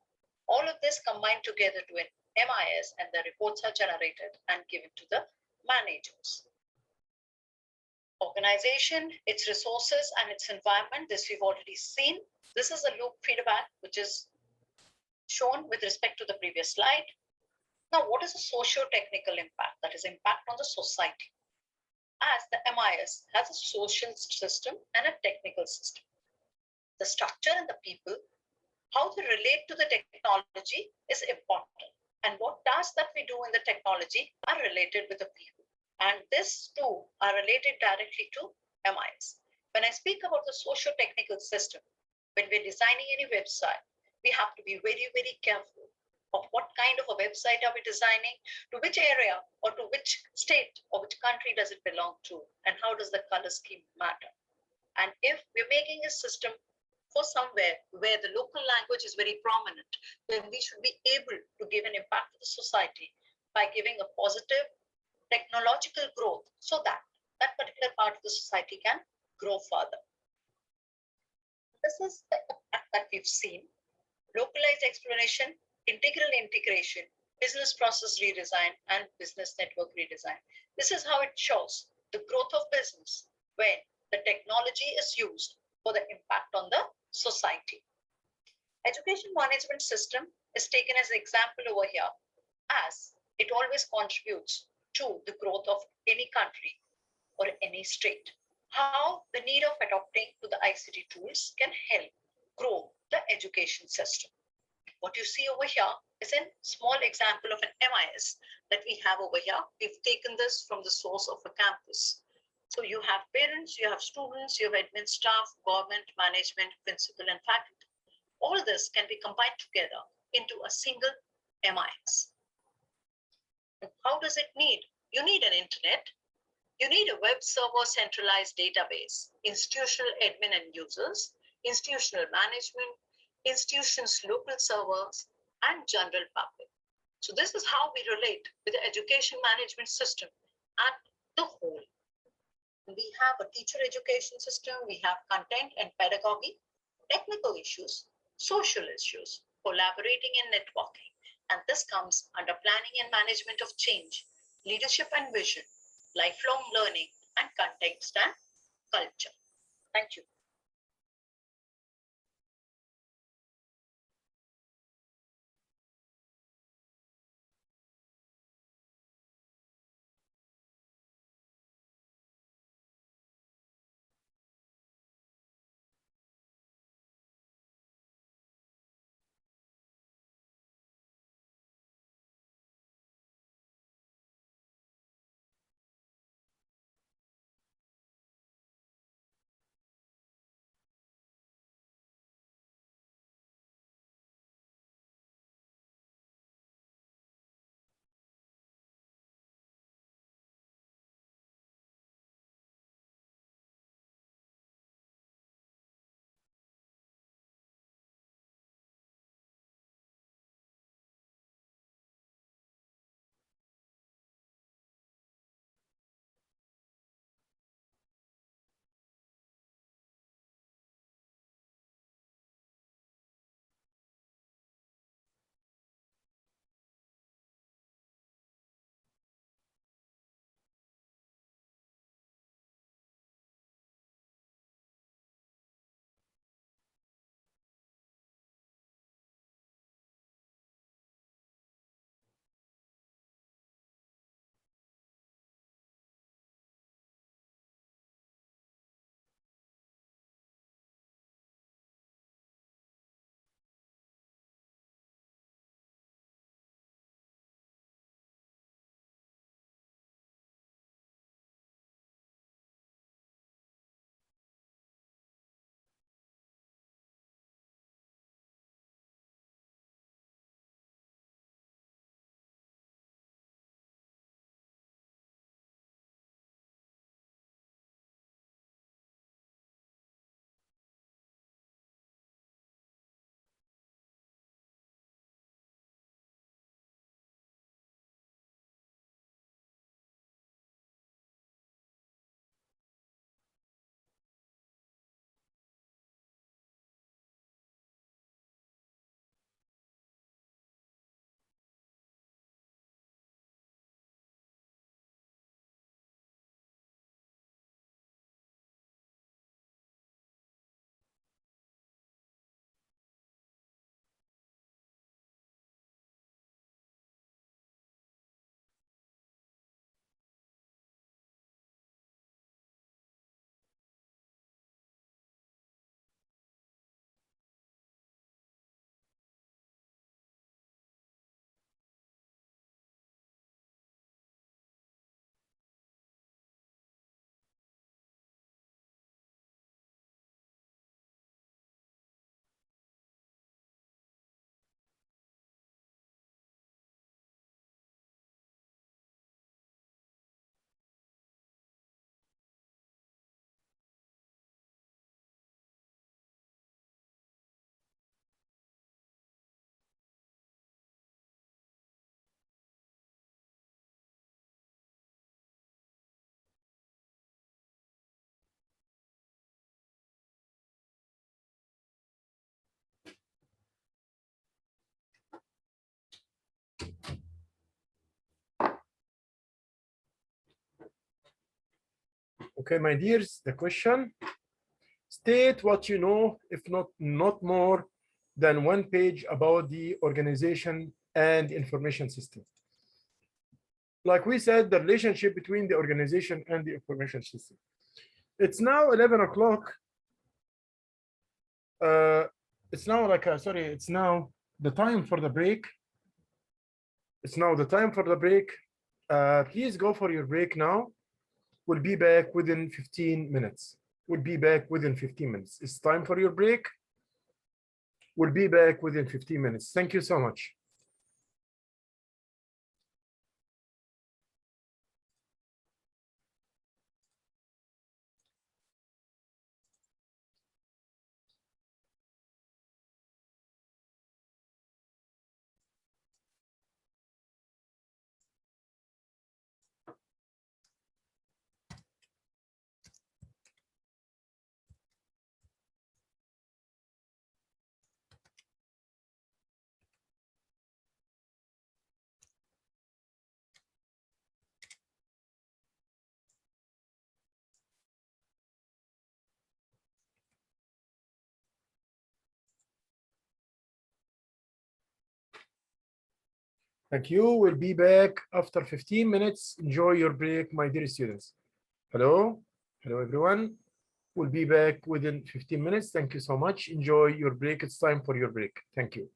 All of this combined together to an MIS, and the reports are generated and given to the managers. Organization, its resources, and its environment, this we've already seen. This is a loop feedback which is shown with respect to the previous slide. Now, what is the socio-technical impact? That is impact on the society. As the MIS has a social system and a technical system. The structure and the people, how they relate to the technology is important. And what tasks that we do in the technology are related with the people. And this too are related directly to MIS. When I speak about the socio-technical system, when we're designing any website, we have to be very, very careful of what kind of a website are we designing, to which area or to which state or which country does it belong to, and how does the color scheme matter. And if we're making a system for somewhere where the local language is very prominent, then we should be able to give an impact to the society by giving a positive technological growth so that that particular part of the society can grow further. This is the impact that we've seen. Localized exploration, integral integration, business process redesign, and business network redesign. This is how it shows the growth of business when the technology is used for the impact on the society. Education management system is taken as an example over here, as it always contributes to the growth of any country or any state. How the need of adopting to the ICT tools can help grow the education system. What you see over here is a small example of an MIS that we have over here. We've taken this from the source of a campus. So you have parents, you have students, you have admin staff, government, management, principal, and faculty. All this can be combined together into a single MIS. And how does it need? You need an internet. You need a web server centralized database, institutional admin and users, institutional management, institutions' local servers, and general public. So this is how we relate with the education management system at the whole. We have a teacher education system, we have content and pedagogy, technical issues, social issues, collaborating and networking. And this comes under planning and management of change, leadership and vision, lifelong learning, and context and culture. Thank you. Okay, my dears, the question. State what you know, if not more than one page about the organization and information system. Like we said, the relationship between the organization and the information system. It's now 11 o'clock. It's now sorry, it's now the time for the break. It's now the time for the break. Please go for your break now. We'll be back within 15 minutes. We'll be back within 15 minutes. It's time for your break. We'll be back within 15 minutes. Thank you so much. Thank you. We'll be back after 15 minutes. Enjoy your break, my dear students. Hello. Hello, everyone. We'll be back within 15 minutes. Thank you so much. Enjoy your break. It's time for your break. Thank you.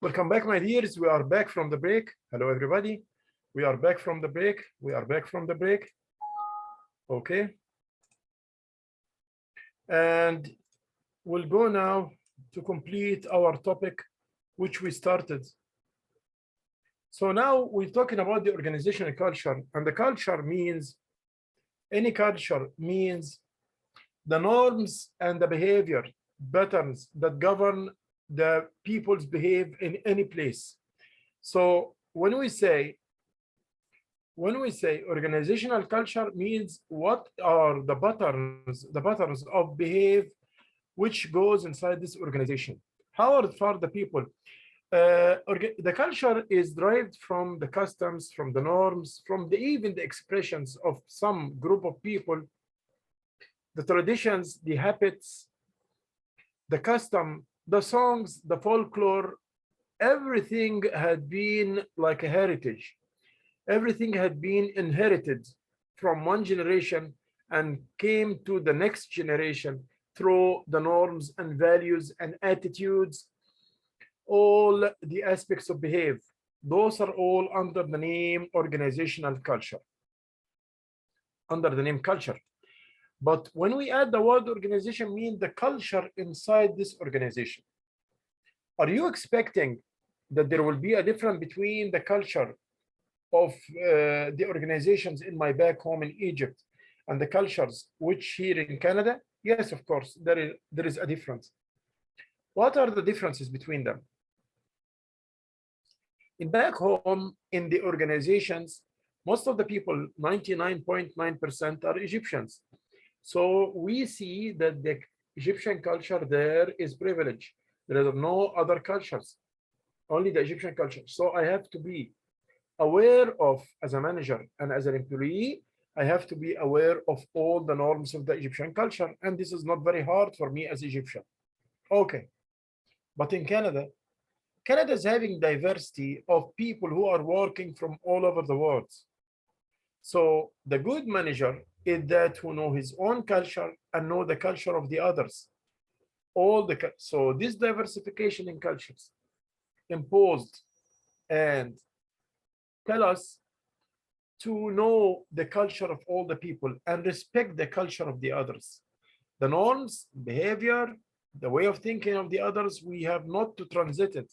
Welcome back, my dears. We are back from the break. Hello, everybody. We are back from the break. We are back from the break. Okay. And we'll go now to complete our topic, which we started. So now we're talking about the organizational culture, and the culture means, any culture means the norms and the behavior patterns that govern the people's behavior in any place. So when we say organizational culture means what are the patterns of behave which goes inside this organization. How are for the people? The culture is derived from the customs, from the norms, from even the expressions of some group of people, the traditions, the habits, the custom, the songs, the folklore. Everything had been like a heritage. Everything had been inherited from one generation and came to the next generation through the norms and values and attitudes, all the aspects of behavior. Those are all under the name organizational culture, under the name culture. But when we add the word organization, mean the culture inside this organization. Are you expecting that there will be a difference between the culture of the organizations in my back home in Egypt and the cultures which here in Canada? Yes, of course, there is a difference. What are the differences between them? In back home, in the organizations, most of the people, 99.9% are Egyptians. So we see that the Egyptian culture there is privilege. There are no other cultures, only the Egyptian culture. So I have to be aware of, as a manager and as an employee, I have to be aware of all the norms of the Egyptian culture. And this is not very hard for me as Egyptian. Okay. But in Canada, Canada is having diversity of people who are working from all over the world. So the good manager is that who know his own culture and know the culture of the others. So this diversification in cultures imposed and tell us to know the culture of all the people and respect the culture of the others. The norms, behavior, the way of thinking of the others, we have not to transit it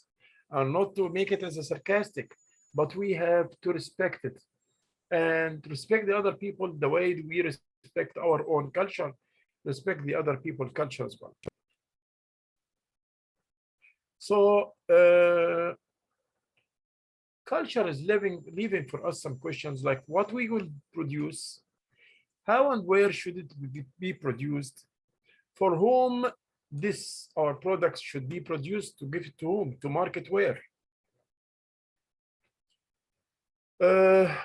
and not to make it as a sarcastic, but we have to respect it and respect the other people the way we respect our own culture, respect the other people's culture as well. So culture is leaving for us some questions like what we will produce, how and where should it be produced, for whom this our products should be produced, to give it to whom, to market where.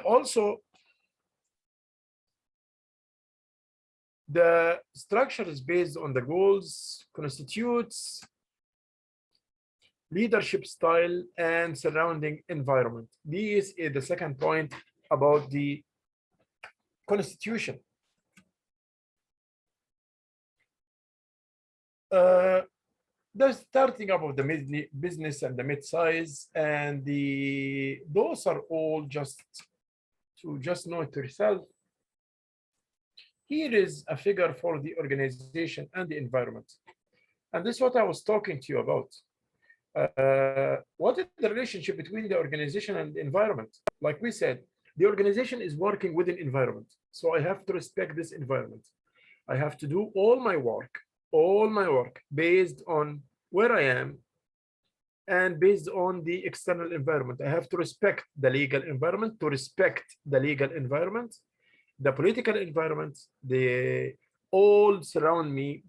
Also, the structure is based on the goals, constitutes leadership style and surrounding environment. This is the second point about the constitution. The starting up of the business and the mid-size, and those are all just to know it yourself. Here is a figure for the organization and the environment. And this is what I was talking to you about. What is the relationship between the organization and the environment? Like we said, the organization is working within environment. So I have to respect this environment. I have to do all my work based on where I am and based on the external environment. I have to respect the legal environment, the political environment, all surrounding me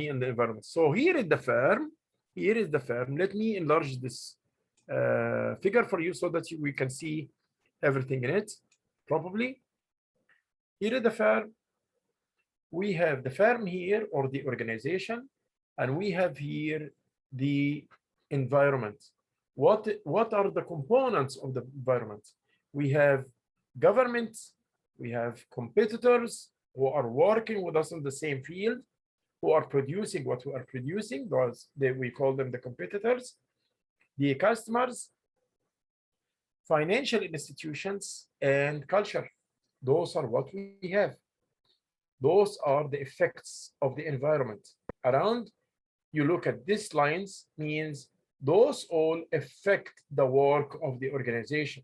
in the environment. So here is the firm. Let me enlarge this figure for you so that we can see everything in it probably. Here is the firm. We have the firm here, or the organization, and we have here the environment. What are the components of the environment? We have government, we have competitors who are working with us in the same field, who are producing what we are producing, we call them the competitors. the customers, financial institutions, and culture. Those are what we have. Those are the effects of the environment around. You look at these lines, means those all affect the work of the organization.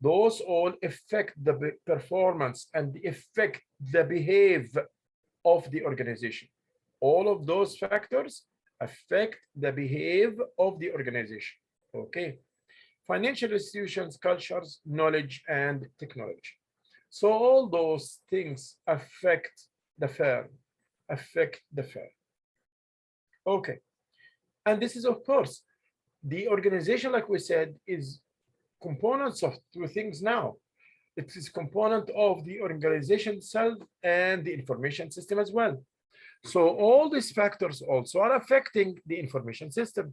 Those all affect the performance and affect the behavior of the organization. All of those factors affect the behavior of the organization. Okay. Financial institutions, cultures, knowledge, and technology. So all those things affect the firm, Okay. And this is, of course, the organization, like we said, is components of two things now. It is component of the organization itself and the information system as well. So all these factors also are affecting the information system.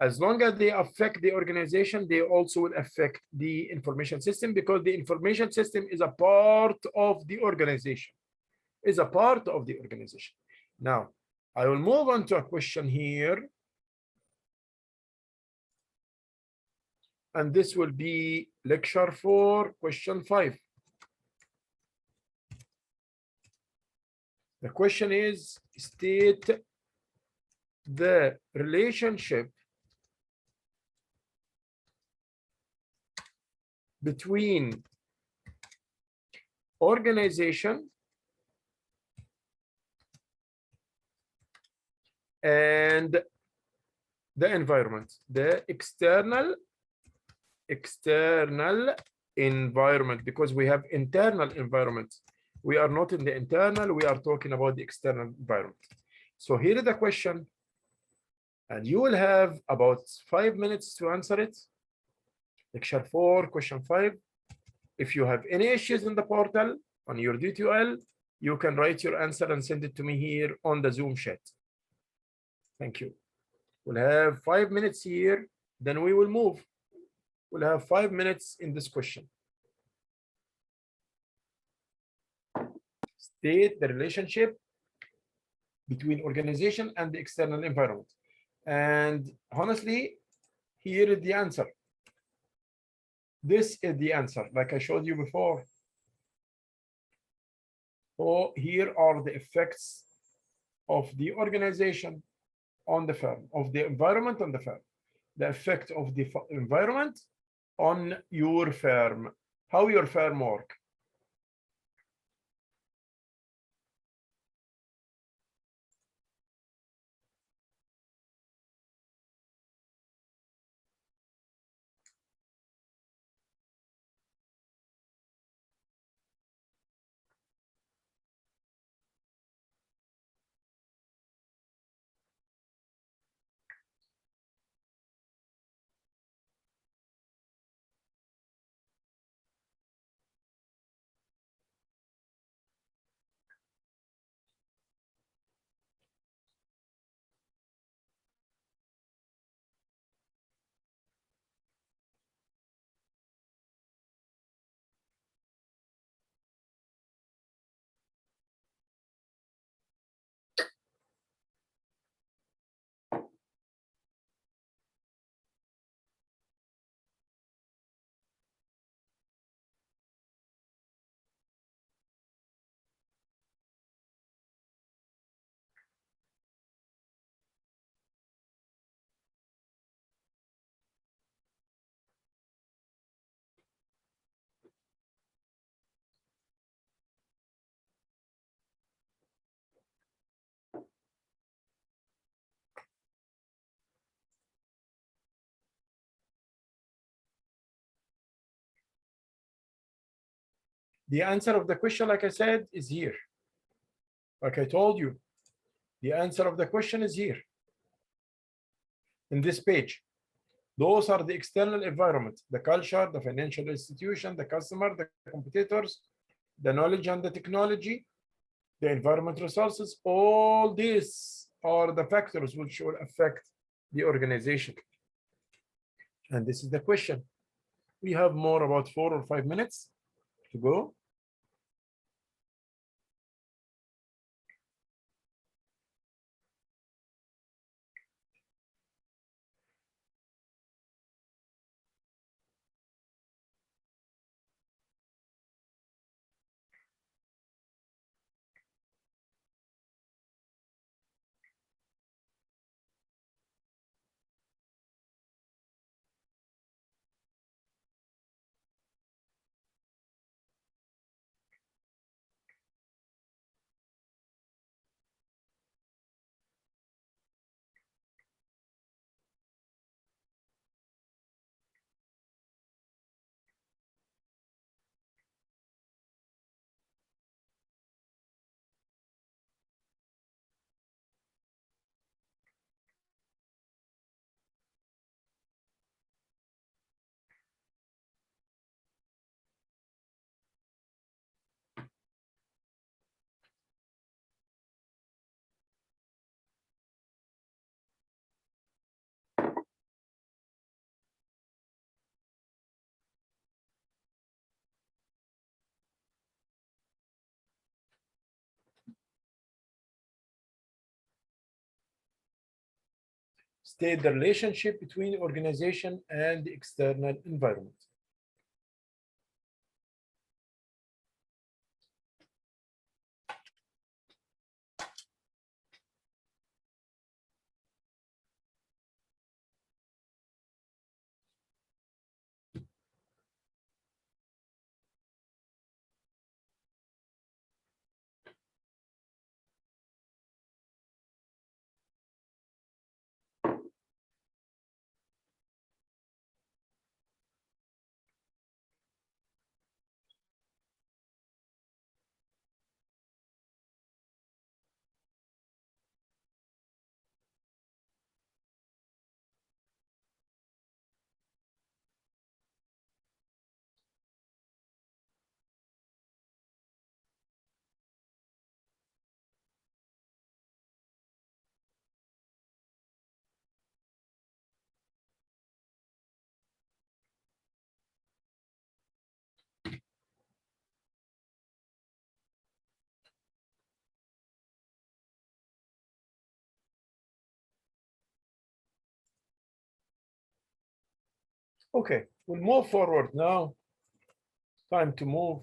As long as they affect the organization, they also will affect the information system, because the information system is a part of the organization, Now, I will move on to a question here. And this will be lecture 4, question 5. The question is, state the relationship between organization and the environment, the external environment, because we have internal environment. We are not in the internal, we are talking about the external environment. So here is the question, and you will have about 5 minutes to answer it. Lecture 4, question 5. If you have any issues in the portal on your D2L, you can write your answer and send it to me here on the Zoom chat. Thank you. We'll have 5 minutes here, then we will move. We'll have 5 minutes in this question. State the relationship between organization and the external environment. And honestly, here is the answer. This is the answer, like I showed you before. So here are the effects of the organization on the firm, of the environment on the firm. The effect of the environment on your firm, how your firm work. The answer of the question, like I said, is here. Like I told you, the answer of the question is here in this page. Those are the external environment, the culture, the financial institution, the customer, the competitors, the knowledge and the technology, the environment resources. All these are the factors which will affect the organization. And this is the question. We have more about 4 or 5 minutes to go. state the relationship between the organization and the external environment. Okay, we'll move forward now. Time to move.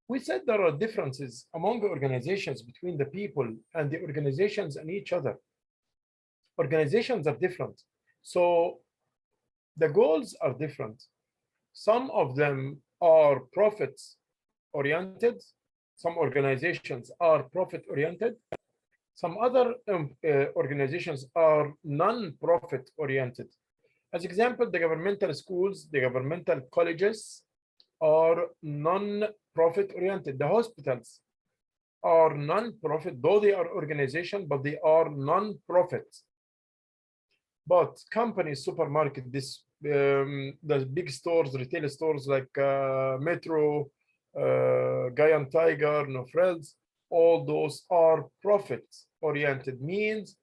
We said there are differences among the organizations between the people and the organizations and each other. Organizations are different. So the goals are different. Some of them are profits oriented. Some organizations are profit oriented. Some other organizations are non-profit oriented. As example, the governmental schools, the governmental colleges are non-profit oriented. The hospitals are non-profit, though they are organization, but they are non-profit. But companies, supermarket, the big stores, retail stores like Metro, Giant Tiger, No Frills, all those are profit oriented, means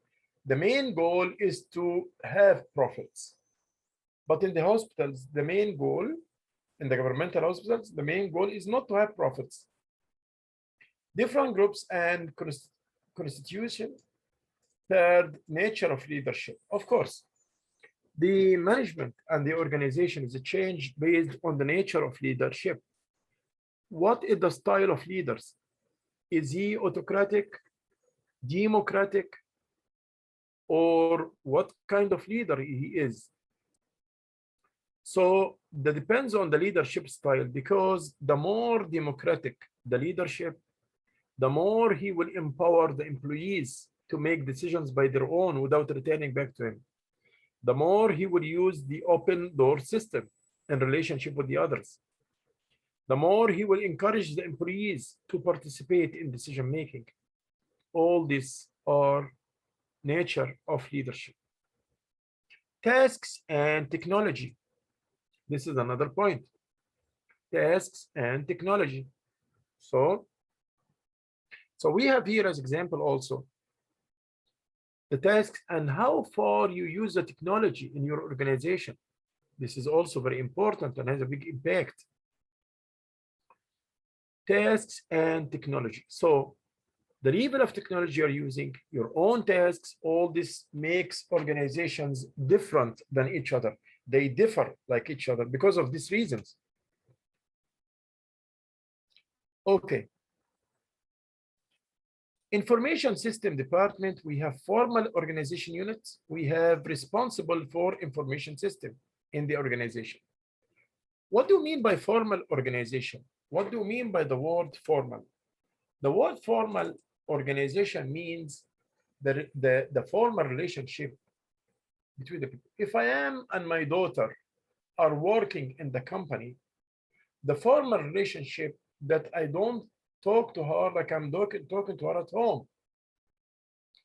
the main goal is to have profits. But in the hospitals, the main goal, in the governmental hospitals, the main goal is not to have profits. Different groups and constitution. Third, nature of leadership. Of course, the management and the organization is changed based on the nature of leadership. What is the style of leaders? Is he autocratic, democratic, or what kind of leader he is? So that depends on the leadership style, because the more democratic the leadership, the more he will empower the employees to make decisions by their own without returning back to him. The more he will use the open door system in relationship with the others. The more he will encourage the employees to participate in decision making. All these are nature of leadership. Tasks and technology. This is another point. Tasks and technology. So we have here as example also the tasks and how far you use the technology in your organization. This is also very important and has a big impact. Tasks and technology. So the level of technology you're using, your own tasks, all this makes organizations different than each other. They differ like each other because of these reasons. Okay. Information system department, we have formal organization units. We have responsible for information system in the organization. What do you mean by formal organization? What do you mean by the word formal? The word formal organization means the formal relationship between the people. If I am and my daughter are working in the company, the formal relationship that I don't talk to her like I'm talking to her at home.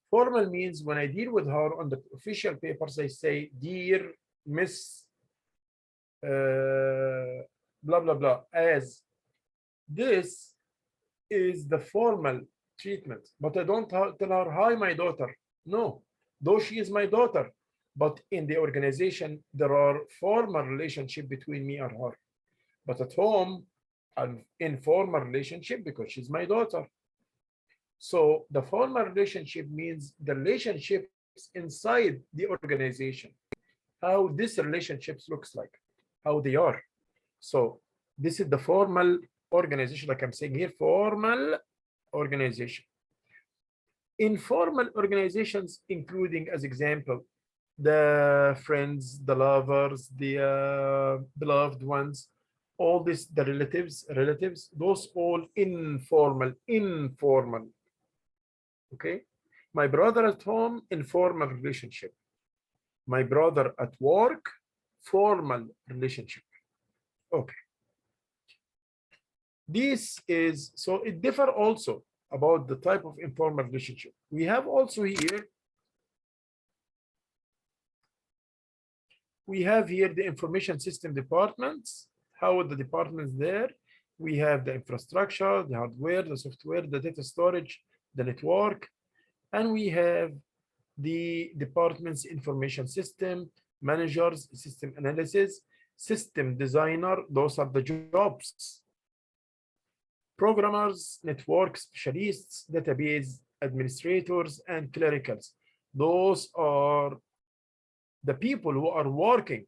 Formal means when I deal with her on the official papers, I say, dear Miss blah, blah, blah, as. This is the formal treatment, but I don't tell her, hi, my daughter. No, though she is my daughter, but in the organization, there are formal relationship between me and her. But at home, an informal relationship because she's my daughter. So the formal relationship means the relationships inside the organization, how this relationships looks like, how they are. So this is the formal organization, like I'm saying here, formal organization. Informal organizations, including as example, the friends, the lovers, the beloved ones, all this, the relatives, those all informal. Okay. My brother at home, informal relationship. My brother at work, formal relationship. Okay. This is, so it differ also about the type of informal relationship. We have also here, we have here the information system departments, how the departments there. We have the infrastructure, the hardware, the software, the data storage, the network, and we have the department's information system, managers, system analysis, system designer, those are the jobs. Programmers, network specialists, database administrators, and clericals. Those are the people who are working,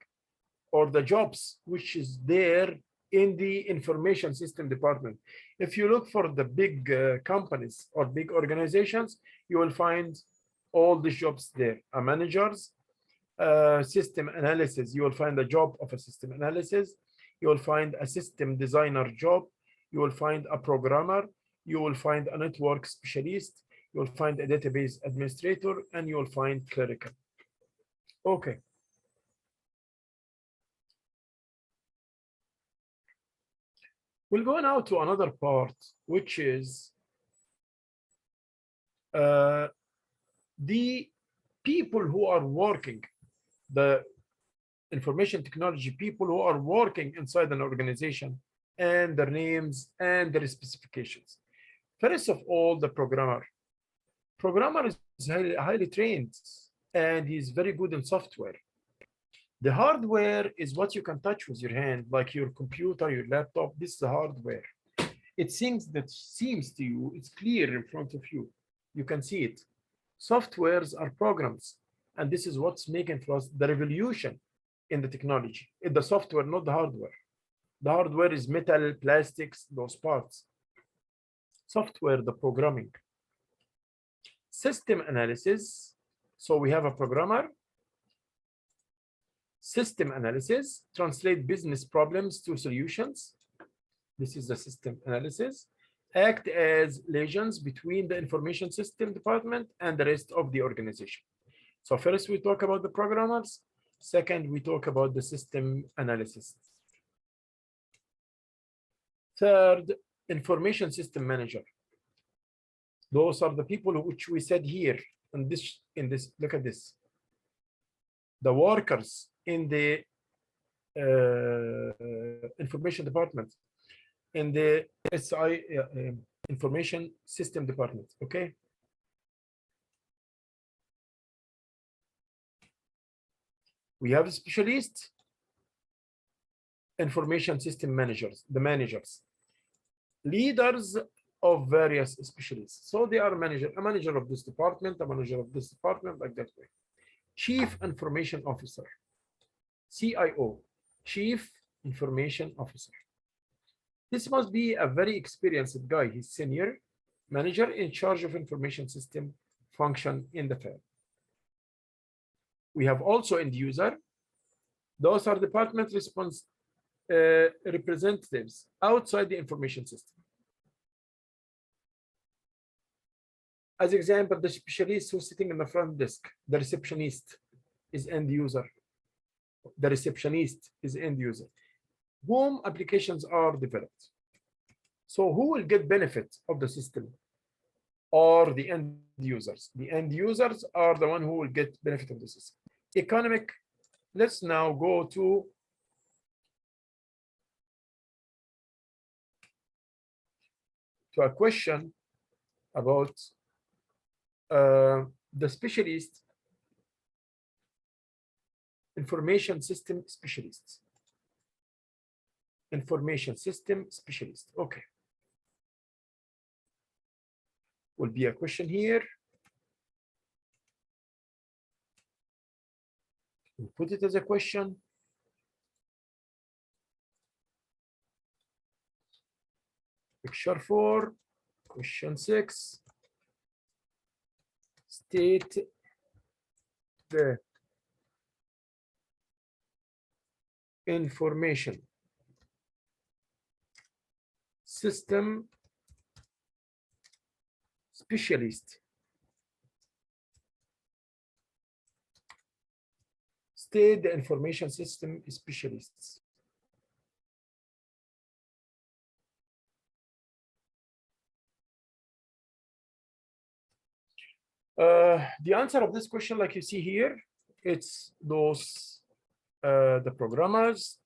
or the jobs which is there in the information system department. If you look for the big companies or big organizations, you will find all the jobs there. A managers, system analysis, you will find a job of a system analysis. You will find a system designer job. You will find a programmer. You will find a network specialist. You will find a database administrator, and you will find clerical. Okay. We'll go now to another part, which is the people who are working, the information technology people who are working inside an organization, and their names and their specifications. First of all, the programmer. Programmer is highly trained, and he's very good in software. The hardware is what you can touch with your hand, like your computer, your laptop. This is the hardware. It's things that seems to you, it's clear in front of you. You can see it. Softwares are programs, and this is what's making for us the revolution in the technology. In the software, not the hardware. The hardware is metal, plastics, those parts. Software, the programming. System analysis. So we have a programmer. System analysis, translate business problems to solutions. This is the system analysis. Act as liaisons between the information system department and the rest of the organization. So first we talk about the programmers. Second, we talk about the system analysis. Third, information system manager. Those are the people which we said here in this, look at this. The workers in the information department, in the SI information system department. Okay. We have specialists, information system managers, the managers, leaders of various specialists. So they are a manager of this department, a manager of this department, like that way. Chief Information Officer, CIO, Chief Information Officer. This must be a very experienced guy. He's senior manager in charge of information system function in the firm. We have also end user. Those are department representatives outside the information system. As example, the specialist who's sitting in the front desk, the receptionist is end user. The receptionist is end user. Whom applications are developed. So who will get benefit of the system? Or the end users. The end users are the one who will get benefit of the system. Economic. Let's now go to a question about the specialist, information system specialists. Information system specialist. Okay. will be a question here. We'll put it as a question. Picture 4, question 6. State the information system specialist. State the information system specialists. The answer of this question, like you see here, it's those the programmers,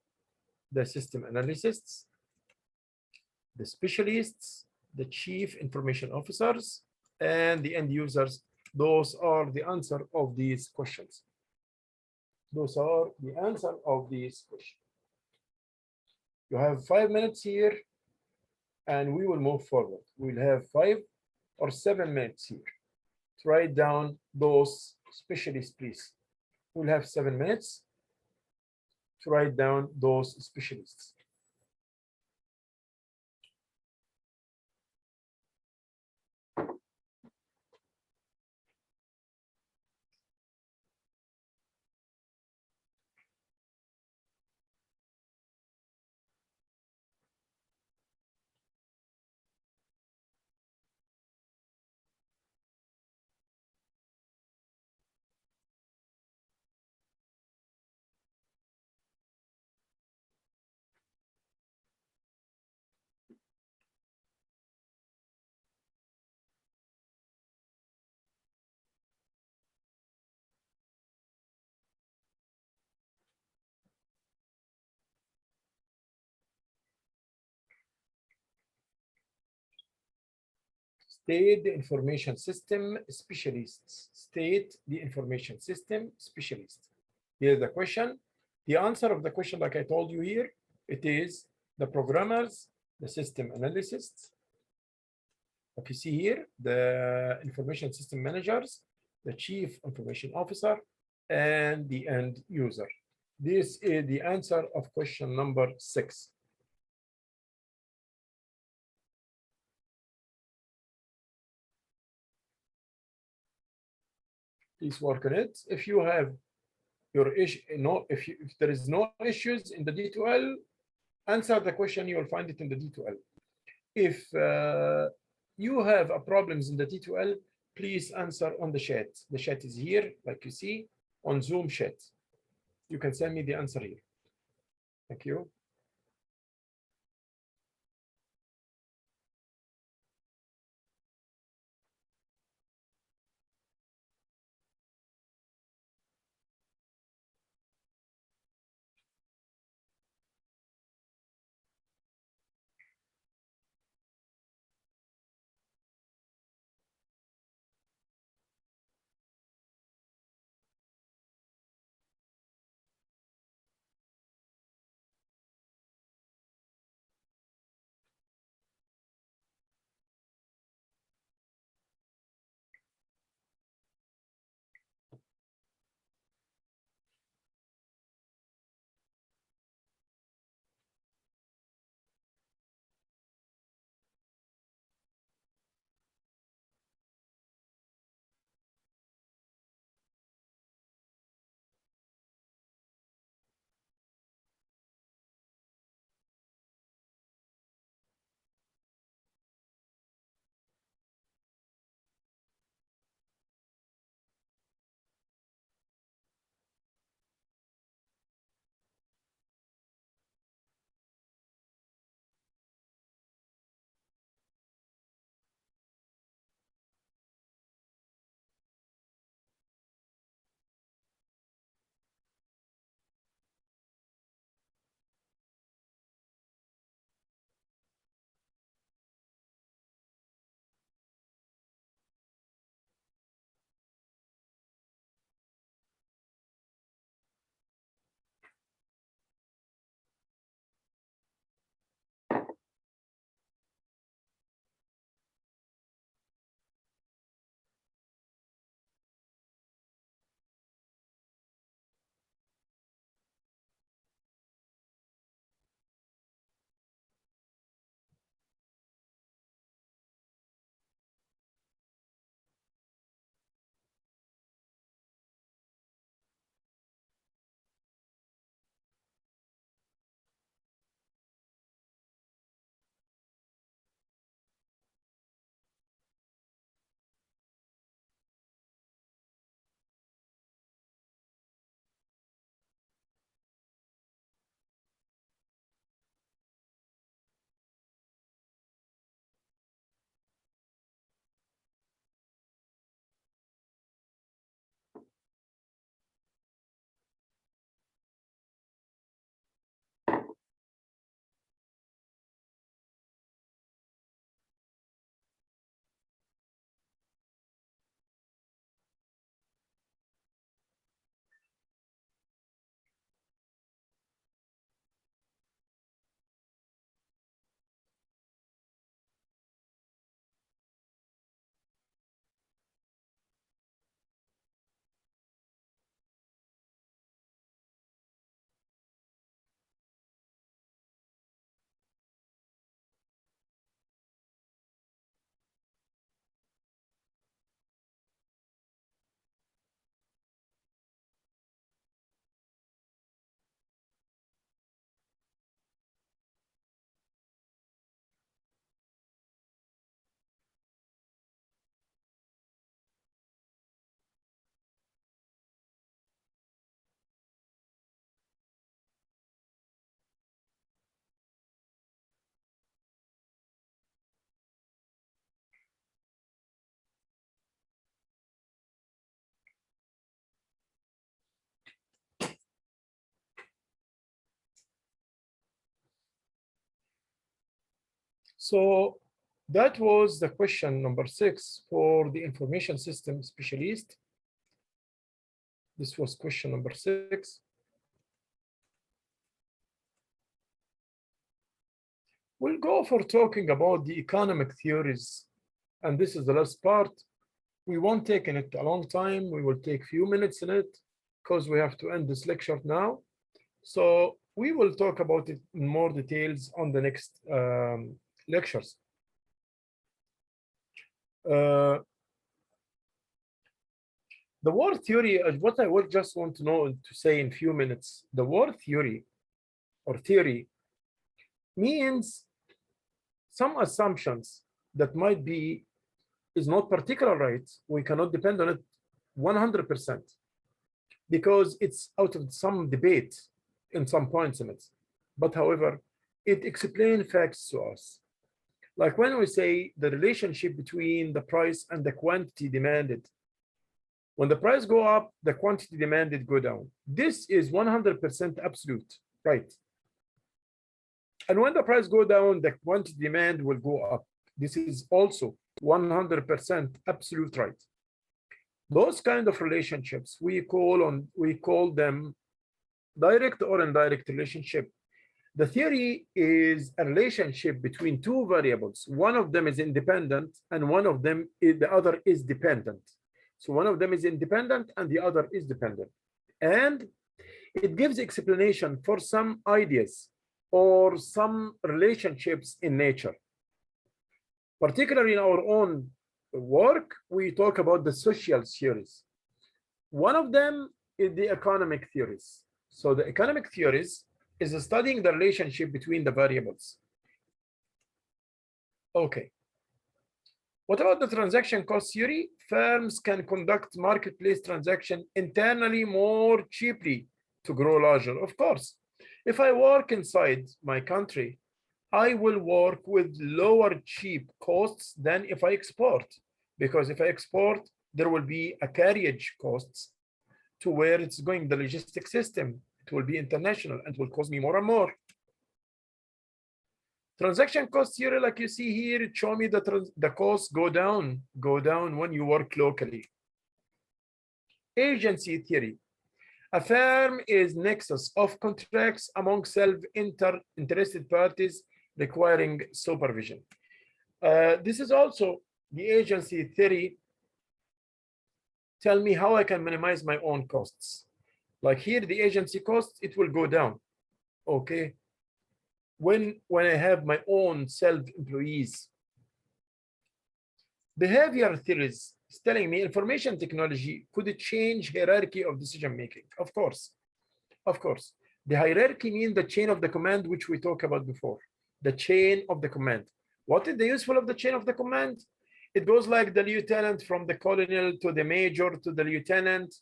the system analysts, the specialists, the chief information officers, and the end users. Those are the answer of these questions. Those are the answer of these questions. You have 5 minutes here, and we will move forward. We'll have 5 or 7 minutes here to write down those specialists, please. We'll have 7 minutes to write down those specialists. State the information system specialists. State the information system specialist. Here's the question. The answer of the question, like I told you here, it is the programmers, the system analysts. Like you see here, the information system managers, the chief information officer, and the end user. This is the answer of question number 6. Please work on it. If you have your issue, if there is no issues in the D2L, answer the question. You will find it in the D2L. If you have a problems in the D2L, please answer on the chat. The chat is here, like you see on Zoom chat. You can send me the answer here. Thank you. So that was the question number 6 for the information system specialist. This was question number 6. We'll go for talking about the economic theories. And this is the last part. We won't take in it a long time. We will take few minutes in it because we have to end this lecture now. So we will talk about it in more details on the next lectures. The word theory is what I would just want to know to say in few minutes. The word theory or theory means some assumptions that might be is not particular right. We cannot depend on it 100% because it's out of some debate in some points in it. But however, it explains facts to us. Like when we say the relationship between the price and the quantity demanded. When the price go up, the quantity demanded go down. This is 100% absolute, right? And when the price go down, the quantity demand will go up. This is also 100% absolute right. Those kind of relationships we call them direct or indirect relationship. The theory is a relationship between two variables. One of them is independent and the other is dependent. So one of them is independent and the other is dependent. And it gives explanation for some ideas or some relationships in nature. Particularly in our own work, we talk about the social theories. One of them is the economic theories. So the economic theories is studying the relationship between the variables. Okay. What about the transaction cost theory? Firms can conduct marketplace transaction internally more cheaply to grow larger. Of course, if I work inside my country, I will work with lower cheap costs than if I export. Because if I export, there will be a carriage costs to where it's going, the logistics system. It will be international and will cost me more and more. Transaction cost theory, like you see here, it shows me that the costs go down when you work locally. Agency theory. A firm is nexus of contracts among self-interested parties requiring supervision. This is also the agency theory. Tell me how I can minimize my own costs. Like here, the agency costs, it will go down. Okay. When I have my own self-employees. Behavior theories is telling me information technology could change hierarchy of decision making. Of course. The hierarchy means the chain of the command, which we talked about before. The chain of the command. What is the useful of the chain of the command? It goes like the lieutenant from the colonel to the major to the lieutenant,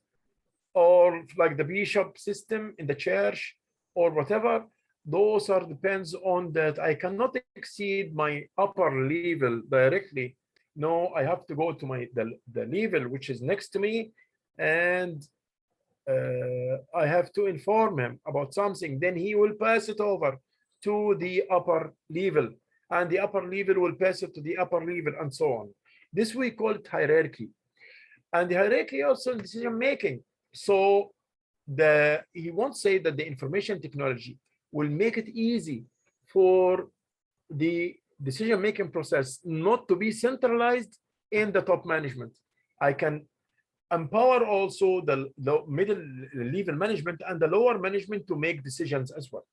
or like the bishop system in the church or whatever. Those are depends on that I cannot exceed my upper level directly. No, I have to go to the level which is next to me, and I have to inform him about something. Then he will pass it over to the upper level, and the upper level will pass it to the upper level, and so on. This we call it hierarchy, and the hierarchy also in decision making. So he won't say that the information technology will make it easy for the decision-making process not to be centralized in the top management. I can empower also the middle level management and the lower management to make decisions as well.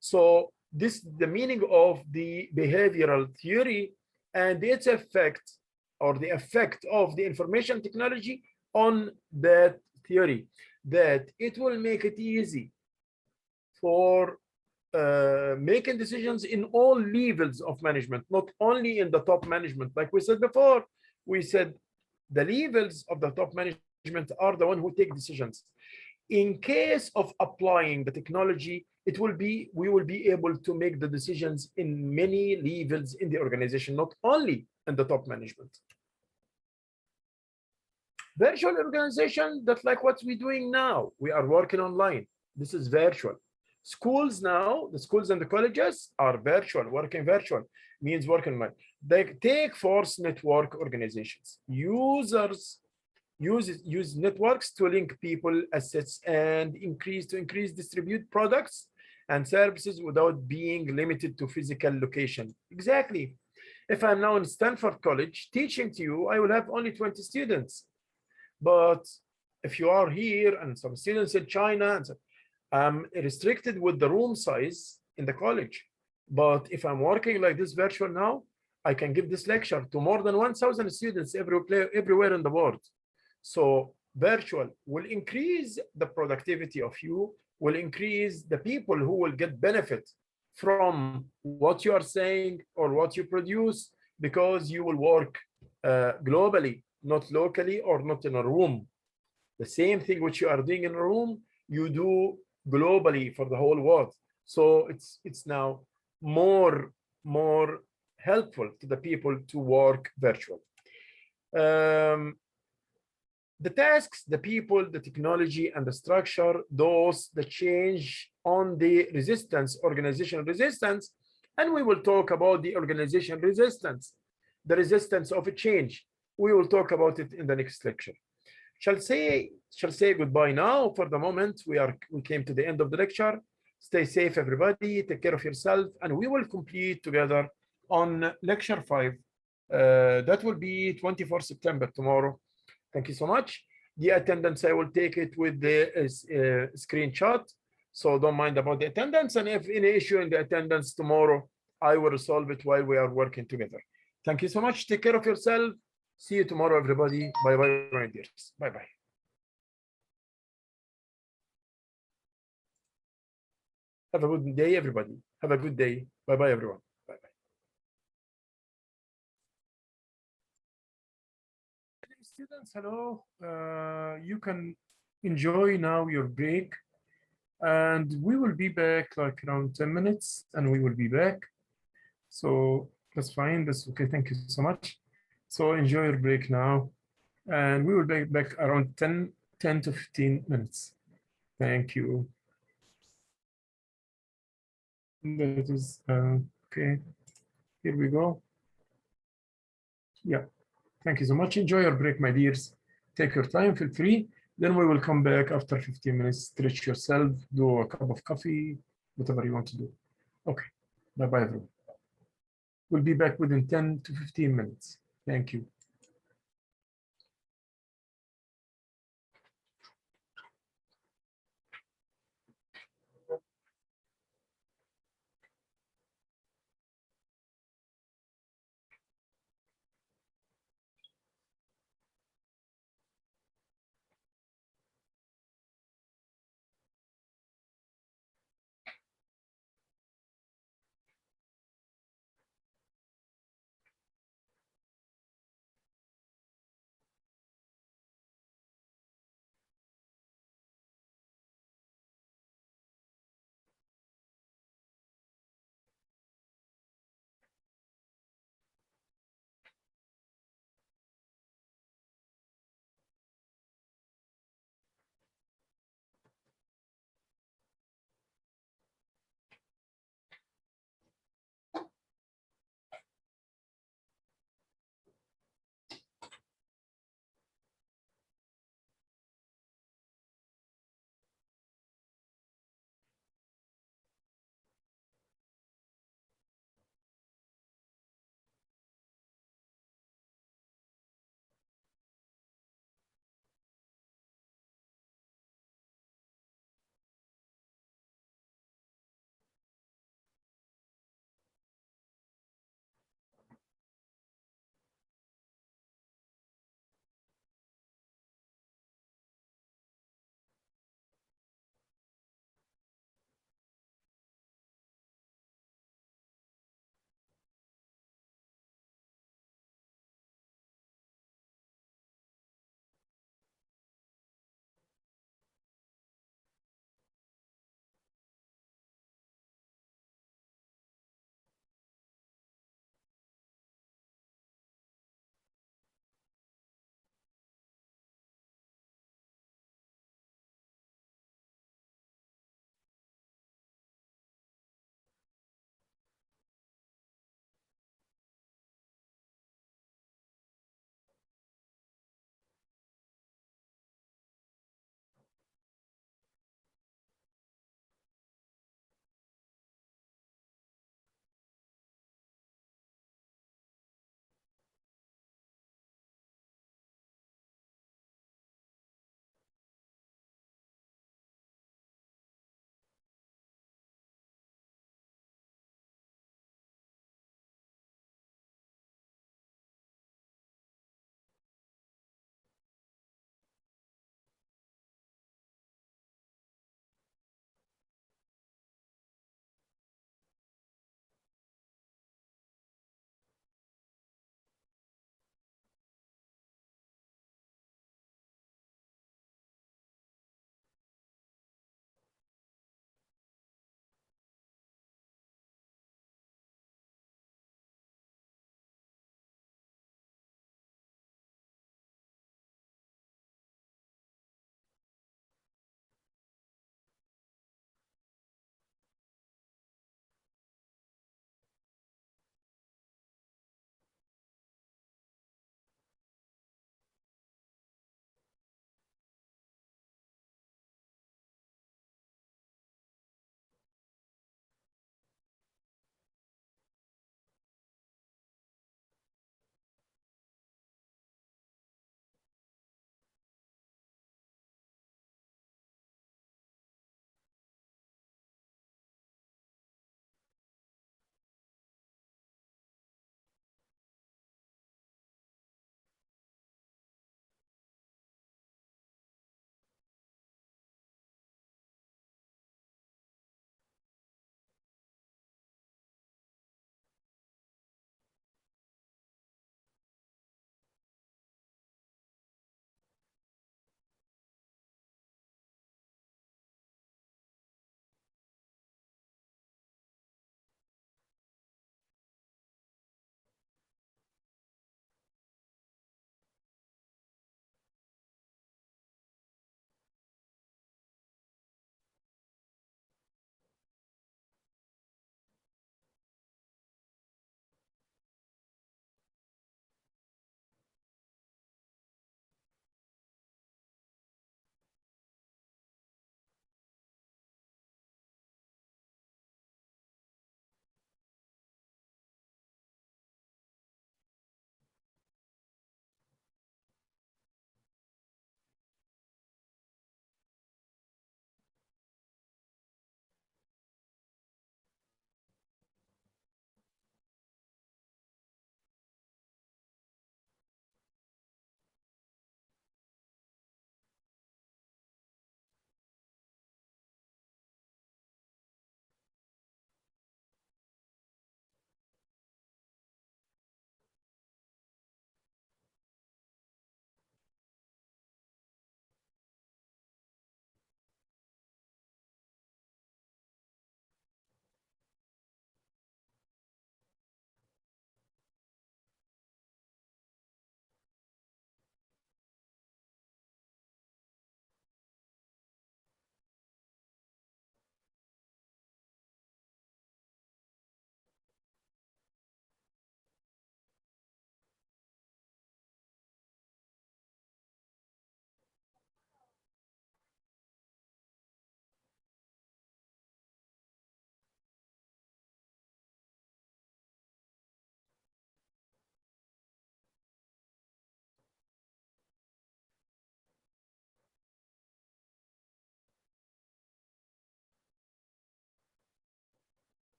So this is the meaning of the behavioral theory and its effect, or the effect of the information technology on that theory, that it will make it easy for making decisions in all levels of management, not only in the top management. Like we said before, we said the levels of the top management are the one who take decisions. In case of applying the technology, we will be able to make the decisions in many levels in the organization, not only in the top management. Virtual organization, that's like what we're doing now. We are working online. This is virtual. Schools now, the schools and the colleges are virtual, working virtual. means working mind. They take force network organizations. Use networks to link people, assets, and increase distribute products and services without being limited to physical location. Exactly. If I'm now in Stanford College teaching to you, I will have only 20 students. But if you are here and some students in China, I'm restricted with the room size in the college. But if I'm working like this virtual now, I can give this lecture to more than 1,000 students everywhere in the world. So virtual will increase the productivity of you, will increase the people who will get benefit from what you are saying or what you produce, because you will work globally, not locally or not in a room. The same thing which you are doing in a room, you do globally for the whole world. So it's now more helpful to the people to work virtual. The tasks, the people, the technology, and the structure, those that change on the resistance, organizational resistance, and we will talk about the organizational resistance, the resistance of a change. We will talk about it in the next lecture. Shall say goodbye now. For the moment, we came to the end of the lecture. Stay safe, everybody. Take care of yourself, and we will complete together on lecture 5. That will be 24 September tomorrow. Thank you so much. The attendance, I will take it with the screenshot. So don't mind about the attendance. And if any issue in the attendance tomorrow, I will resolve it while we are working together. Thank you so much. Take care of yourself. See you tomorrow, everybody. Bye-bye, my dears. Bye-bye. Have a good day, everybody. Have a good day. Bye-bye, everyone. Bye-bye. Students, hello. You can enjoy now your break. And we will be back like around 10 minutes, and we will be back. So that's fine. That's okay. Thank you so much. So enjoy your break now. And we will be back around 10 to 15 minutes. Thank you. That is okay. Here we go. Yeah. Thank you so much. Enjoy your break, my dears. Take your time, feel free. Then we will come back after 15 minutes. Stretch yourself, do a cup of coffee, whatever you want to do. Okay. Bye-bye, everyone. We'll be back within 10 to 15 minutes. Thank you.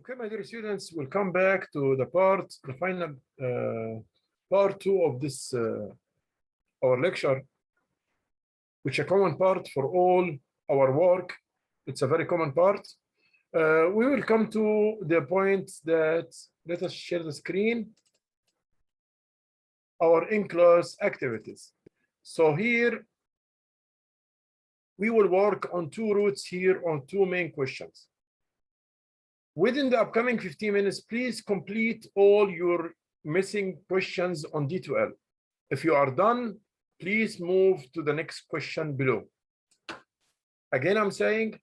Okay, my dear students, we'll come back to the final part 2 of this our lecture, which is a common part for all our work. It's a very common part. We will come to the point that, let us share the screen, our in-class activities. So here, we will work on 2 routes here on 2 main questions. Within the upcoming 15 minutes, please complete all your missing questions on D2L. If you are done, please move to the next question below. Again, I'm saying,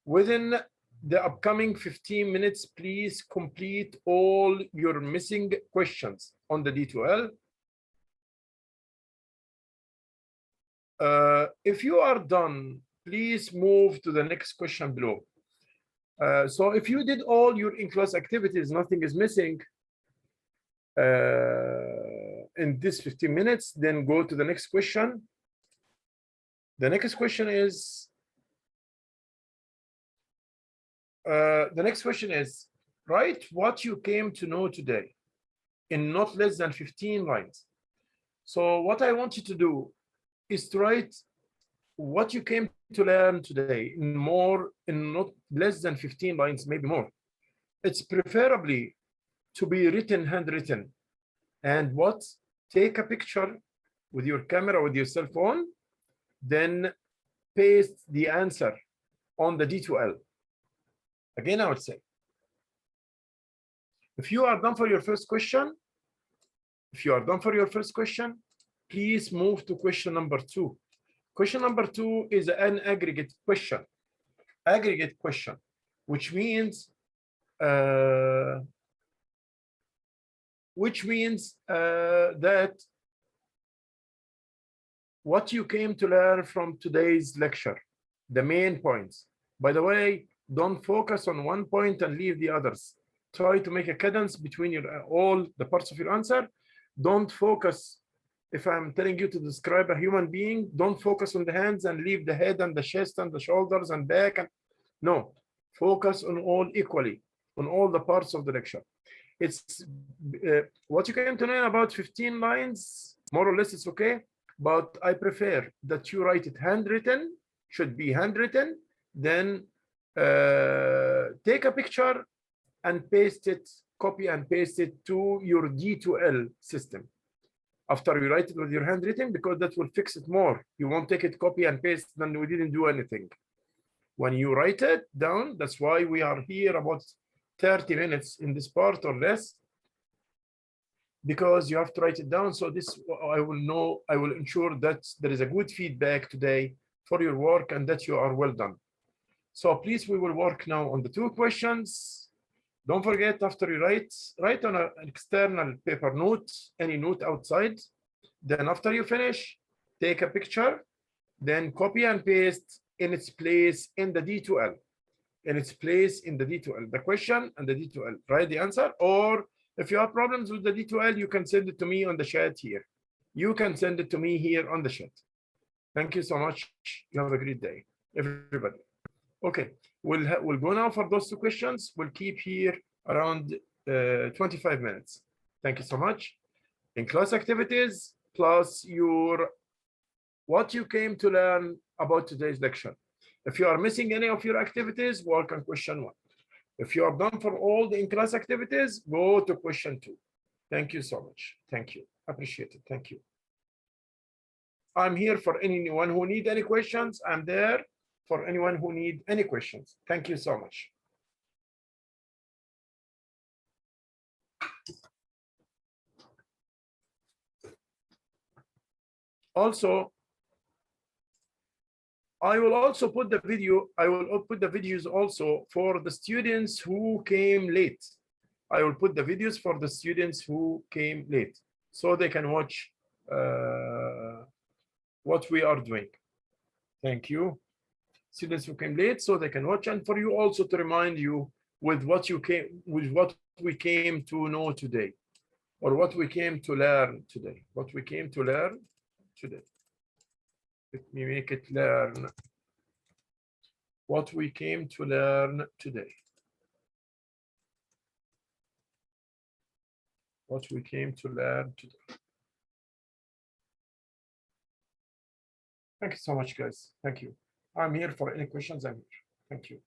within the upcoming 15 minutes, please complete all your missing questions on the D2L. If you are done, please move to the next question below. So if you did all your in-class activities, nothing is missing in this 15 minutes, then go to the next question. The next question is, write what you came to know today in not less than 15 lines. So what I want you to do is to write what you came to learn today in not less than 15 lines, maybe more. It's preferably to be written, handwritten. And what? Take a picture with your camera, with your cell phone, then paste the answer on the D2L. Again, I would say, if you are done for your first question, please move to question number 2. Question number 2 is an aggregate question. Which means that what you came to learn from today's lecture, the main points. By the way, don't focus on one point and leave the others. Try to make a cadence between all the parts of your answer. Don't focus. If I'm telling you to describe a human being, don't focus on the hands and leave the head and the chest and the shoulders and back. No, focus on all equally, on all the parts of the lecture. It's what you came to know about 15 lines, more or less it's okay, but I prefer that you write it handwritten, should be handwritten, then take a picture and paste it, copy and paste it to your D2L system. After you write it with your handwritten, because that will fix it more. You won't take it, copy and paste, then we didn't do anything. When you write it down, that's why we are here about 30 minutes in this part or less, because you have to write it down. So this, I will ensure that there is a good feedback today for your work and that you are well done. So please, we will work now on the 2 questions. Don't forget, after you write on an external paper note, any note outside. Then after you finish, take a picture, then copy and paste in its place in the D2L. The question and the D2L. Write the answer, or if you have problems with the D2L, you can send it to me on the chat here. Thank you so much. You have a great day, everybody. Okay, we'll go now for those 2 questions. We'll keep here around 25 minutes. Thank you so much. In class activities plus what you came to learn about today's lecture. If you are missing any of your activities, work on question 1. If you are done for all the in-class activities, go to question 2. Thank you so much. Thank you. Appreciate it. Thank you. I'm here for anyone who need any questions. I'm there for anyone who need any questions. Thank you so much. Also, I will also put the video, I will put the videos also for the students who came late. I will put the videos for the students who came late, so they can watch what we are doing. Thank you. Students who came late, so they can watch, and for you also to remind you with what we came to know today, or what we came to learn today. Let me make it learn. What we came to learn today. what we came to learn today. Thank you so much, guys. Thank you. I'm here for any questions. I'm here. Thank you.